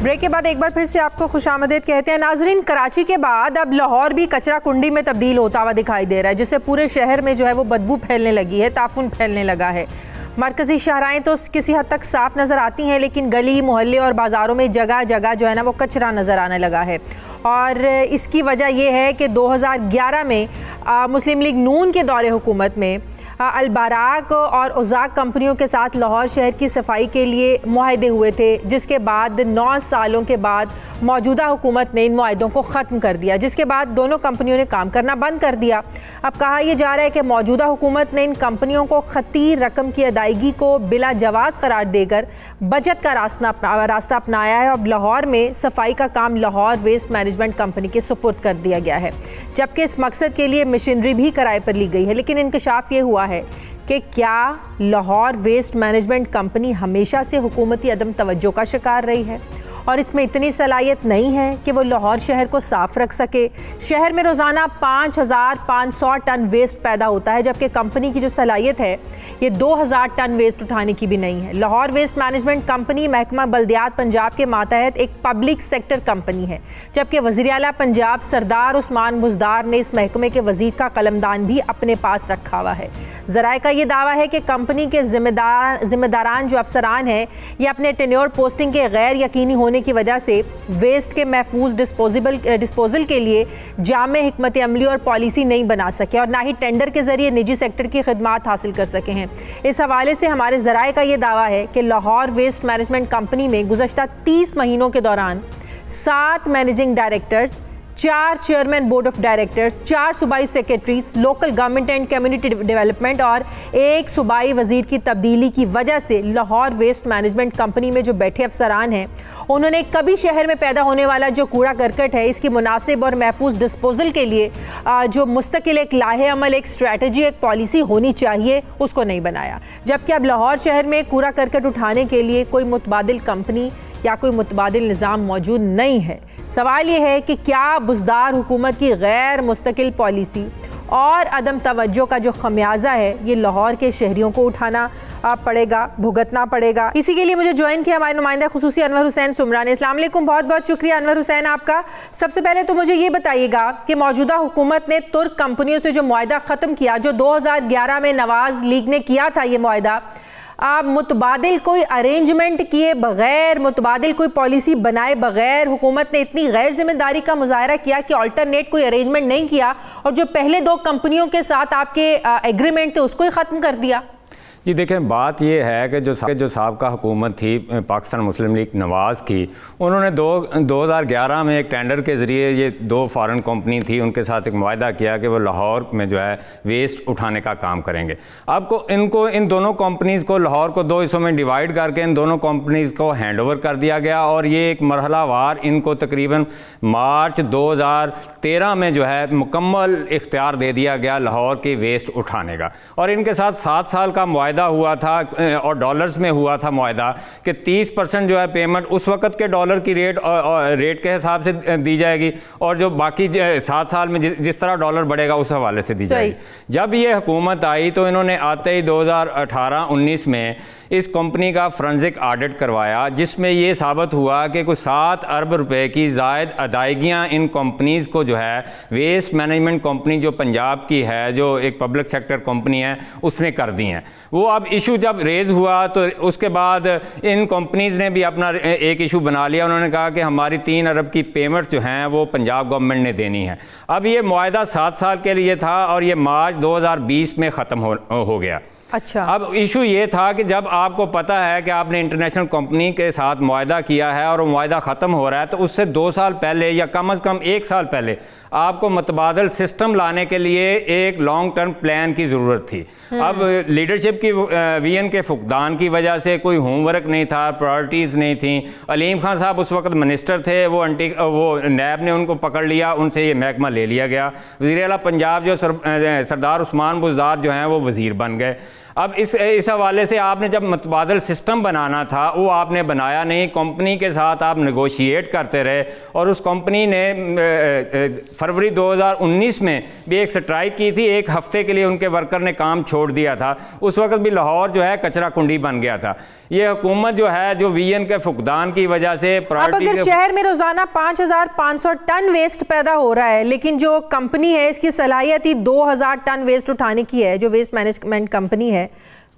ब्रेक के बाद एक बार फिर से आपको खुशामदीद कहते हैं। नाजरीन, कराची के बाद अब लाहौर भी कचरा कुंडी में तब्दील होता हुआ दिखाई दे रहा है, जिससे पूरे शहर में जो है वो बदबू फैलने लगी है, ताफुन फैलने लगा है। मरकज़ी शाहराएँ तो किसी हद तक साफ़ नज़र आती हैं, लेकिन गली मोहल्ले और बाज़ारों में जगह जगह जो है ना वो कचरा नज़र आने लगा है। और इसकी वजह यह है कि 2011 में मुस्लिम लीग नून के दौरे हुकूमत में अलबाराक और उज़ाक कंपनियों के साथ लाहौर शहर की सफाई के लिए मुआहदे हुए थे, जिसके बाद 9 सालों के बाद मौजूदा हुकूमत ने इन मुआहदों को ख़त्म कर दिया, जिसके बाद दोनों कंपनियों ने काम करना बंद कर दिया। अब कहा यह जा रहा है कि मौजूदा हुकूमत ने इन कंपनियों को खती रकम की अदायगी को बिला जवाज़ करार देकर बचत का रास्ता अपनाया है। अब लाहौर में सफाई का काम लाहौर वेस्ट मैनेजमेंट कंपनी के सुपुर्द कर दिया गया है, जबकि इस मकसद के लिए मशीनरी भी किराए पर ली गई है। लेकिन इंकशाफ ये हुआ है कि क्या लाहौर वेस्ट मैनेजमेंट कंपनी हमेशा से हुकूमती अदम तवज्जो का शिकार रही है और इसमें इतनी सलाहियत नहीं है कि वो लाहौर शहर को साफ रख सके। शहर में रोज़ाना 5500 टन वेस्ट पैदा होता है, जबकि कंपनी की जो सलाहियत है ये 2000 टन वेस्ट उठाने की भी नहीं है। लाहौर वेस्ट मैनेजमेंट कंपनी महकमा बल्दियात पंजाब के मातहत एक पब्लिक सेक्टर कंपनी है, जबकि वज़ीर आला पंजाब सरदार उस्मान बुज़दार ने इस महकमे के वज़ीर का कलमदान भी अपने पास रखा हुआ है। ज़राए का ये दावा है कि कंपनी के जिम्मेदारान जो अफसरान हैं ये अपने टेन्योर पोस्टिंग के गैर यकीनी होने की वजह से वेस्ट के महफूज डिस्पोजल के लिए जामे हिकमत अमली और पॉलिसी नहीं बना सके और ना ही टेंडर के जरिए निजी सेक्टर की खिदमात हासिल कर सके हैं। इस हवाले से हमारे ज़राए का ये दावा है कि लाहौर वेस्ट मैनेजमेंट कंपनी में गुज़श्ता 30 महीनों के दौरान 7 managing directors, 4 chairman board of directors, 4 सूबाई secretaries local government and community development और 1 सूबाई वजीर की तब्दीली की वजह से लाहौर वेस्ट मैनेजमेंट कंपनी में जो बैठे अफसरान हैं उन्होंने कभी शहर में पैदा होने वाला जो कूड़ा करकट है इसकी मुनासिब और महफूज डिस्पोजल के लिए जो मुस्तकिल एक लाहे अमल, एक स्ट्रैटेजी, एक पॉलिसी होनी चाहिए उसको नहीं बनाया। जबकि अब लाहौर शहर में कूड़ा करकट उठाने के लिए कोई मुतबादिल कंपनी या कोई मुतबादिल निज़ाम मौजूद नहीं है। सवाल ये है कि क्या बुज़दार हुकूमत की गैर मुस्तकिल पॉलिसी और अदम तवज्जो का जो खमियाजा है ये लाहौर के शहरियों को उठाना पड़ेगा, भुगतना पड़ेगा। इसी के लिए मुझे ज्वाइन किया हमारे नुमाइंदा खुसूसी अनवर हुसैन सुमरा ने। अस्सलाम वालेकुम, बहुत बहुत शुक्रिया अनवर हुसैन आपका। सबसे पहले तो मुझे ये बताइएगा कि मौजूदा हुकूमत ने तुर्क कंपनियों से जो मुआहदा ख़त्म किया, जो 2011 में नवाज लीग ने किया था ये मुआहदा, आप मुतबादिल कोई अरेंजमेंट किए बगैर, मुतबादिल कोई पॉलिसी बनाए बगैर हुकूमत ने इतनी गैर जिम्मेदारी का मुजाहरा किया कि अल्टरनेट कोई अरेंजमेंट नहीं किया और जो पहले 2 कंपनियों के साथ आपके एग्रीमेंट थे उसको ही ख़त्म कर दिया। जी देखें, बात ये है कि जो साबका हुकूमत थी पाकिस्तान मुस्लिम लीग नवाज़ की, उन्होंने 2011 में एक टेंडर के ज़रिए ये 2 फॉरेन कंपनी थी, उनके साथ एक मुआहदा किया कि वो लाहौर में जो है वेस्ट उठाने का काम करेंगे। इनको इन दोनों कंपनीज़ को लाहौर को 2 हिस्सों में डिवाइड करके इन दोनों कंपनीज़ को हैंड ओवर कर दिया गया और ये एक मरहलावार इनको तकरीबन मार्च 2013 में जो है मुकम्मल इख्तियार दे दिया गया लाहौर की वेस्ट उठाने का। और इनके साथ 7 साल का मुआहदा हुआ था और डॉलर्स में हुआ था मुआहदा कि 30% जो है पेमेंट उस वक्त के डॉलर की रेट के हिसाब से दी जाएगी और जो बाकी 7 साल में जिस तरह डॉलर बढ़ेगा उस हवाले से दी जाएगी। जब ये हुकूमत आई तो इन्होंने आते ही 2018-19 में इस कंपनी का फोरेंसिक ऑडिट करवाया, जिसमें ये साबित हुआ कि कुछ 7 अरब रुपए की ज़ायद अदायगियाँ इन कंपनीज़ को जो है वेस्ट मैनेजमेंट कंपनी जो पंजाब की है, जो एक पब्लिक सेक्टर कंपनी है, उसने कर दी हैं। वो अब इशू जब रेज़ हुआ तो उसके बाद इन कंपनीज़ ने भी अपना एक इशू बना लिया। उन्होंने कहा कि हमारी 3 अरब की पेमेंट जो हैं वो पंजाब गवर्नमेंट ने देनी है। अब ये मुआहदा 7 साल के लिए था और ये मार्च 2020 में ख़त्म हो गया। अच्छा, अब इशू ये था कि जब आपको पता है कि आपने इंटरनेशनल कंपनी के साथ मुआहदा किया है और मुआहदा ख़त्म हो रहा है, तो उससे 2 साल पहले या कम से कम 1 साल पहले आपको मतबादल सिस्टम लाने के लिए एक लॉन्ग टर्म प्लान की ज़रूरत थी। अब लीडरशिप की वीएन के फुकदान की वजह से कोई होमवर्क नहीं था, प्रायोरिटीज़ नहीं थी। अलीम खान साहब उस वक्त मिनिस्टर थे, वो नैब ने उनको पकड़ लिया, उनसे ये महकमा ले लिया गया। वज़ीर आला पंजाब जो सरदार उस्मान बुज़दार जो हैं वो वज़ीर बन गए। अब इस हवाले से आपने जब मतबादल सिस्टम बनाना था वो आपने बनाया नहीं, कंपनी के साथ आप नेगोशिएट करते रहे और उस कंपनी ने फरवरी 2019 में भी एक स्ट्राइक की थी। 1 हफ्ते के लिए उनके वर्कर ने काम छोड़ दिया था। उस वक्त भी लाहौर जो है कचरा कुंडी बन गया था। ये हुकूमत जो है जो वीएन के फुकदान की वजह से अब अगर शहर में रोजाना 5500 टन वेस्ट पैदा हो रहा है, लेकिन जो कंपनी है इसकी सलाहियत ही 2000 टन वेस्ट उठाने की है, जो वेस्ट मैनेजमेंट कंपनी है,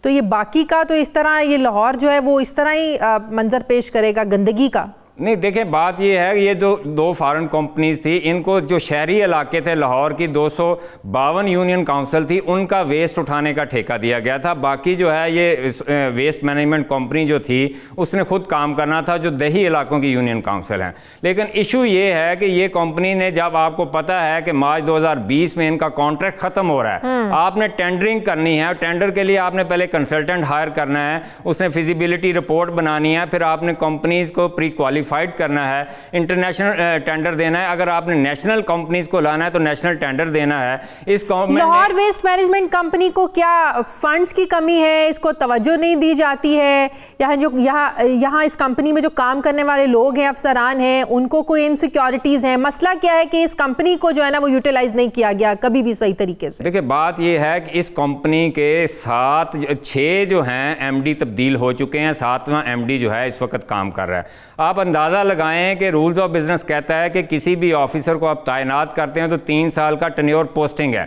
तो ये बाकी का तो इस तरह ये लाहौर जो है वो इस तरह ही मंजर पेश करेगा गंदगी का। नहीं देखें, बात ये है ये जो 2 फॉरेन कंपनीज थी, इनको जो शहरी इलाके थे लाहौर की 252 यूनियन काउंसिल थी, उनका वेस्ट उठाने का ठेका दिया गया था। बाकी जो है ये वेस्ट मैनेजमेंट कंपनी जो थी उसने खुद काम करना था, जो दही इलाकों की यूनियन काउंसिल हैं। लेकिन इशू ये है कि ये कंपनी ने, जब आपको पता है कि मार्च 2020 में इनका कॉन्ट्रैक्ट ख़त्म हो रहा है, आपने टेंडरिंग करनी है। टेंडर के लिए आपने पहले कंसल्टेंट हायर करना है, उसने फिजिबिलिटी रिपोर्ट बनानी है, फिर आपने कंपनीज को प्री क्वालिफाइड करना है, इंटरनेशनल टेंडर देना है। अगर आपने नेशनल कंपनीज को लाना है तो नेशनल टेंडर देना है। इस लाहौर वेस्ट मैनेजमेंट कंपनी को क्या फंड्स की कमी है, इसको तवज्जो नहीं दी जाती है? यहाँ इस कंपनी में जो काम करने वाले लोग हैं, अफसरान हैं, उनको कोई इनसिक्योरिटीज हैं? मसला क्या है कि इस कंपनी को जो है ना वो यूटिलाइज नहीं किया गया कभी भी सही तरीके से? देखिए, बात ये है कि इस कंपनी के 6 जो हैं एमडी तब्दील हो चुके हैं, 7वां एमडी जो है इस वक्त काम कर रहा है। आप अंदाज़ा लगाएं कि रूल्स ऑफ बिजनेस कहता है कि किसी भी ऑफिसर को आप तैनात करते हैं तो 3 साल का टेन्योर पोस्टिंग है।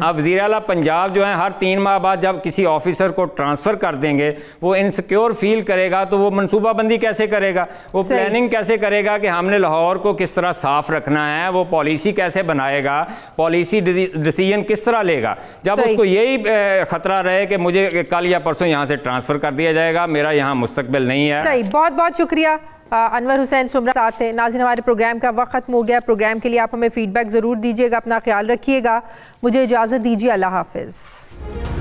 अब वज़ीर आला पंजाब जो है हर 3 माह बाद जब किसी ऑफिसर को ट्रांसफ़र कर देंगे, वो इनसिक्योर फील करेगा तो वो मनसूबाबंदी कैसे करेगा, वो प्लानिंग कैसे करेगा कि हमने लाहौर को किस तरह साफ रखना है, वो पॉलिसी कैसे बनाएगा, पॉलिसी डिसीजन किस तरह लेगा, जब उसको यही खतरा रहे कि मुझे कल या परसों यहाँ से ट्रांसफ़र कर दिया जाएगा, मेरा यहाँ मुस्तकबिल नहीं है। सही, बहुत बहुत शुक्रिया। अनवर हुसैन सुमरा साथ हैं। नाज़रीन, हमारे प्रोग्राम का वक्त खत्म हो गया। प्रोग्राम के लिए आप हमें फीडबैक ज़रूर दीजिएगा, अपना ख्याल रखिएगा। मुझे इजाज़त दीजिए, अल्लाह हाफ़िज़।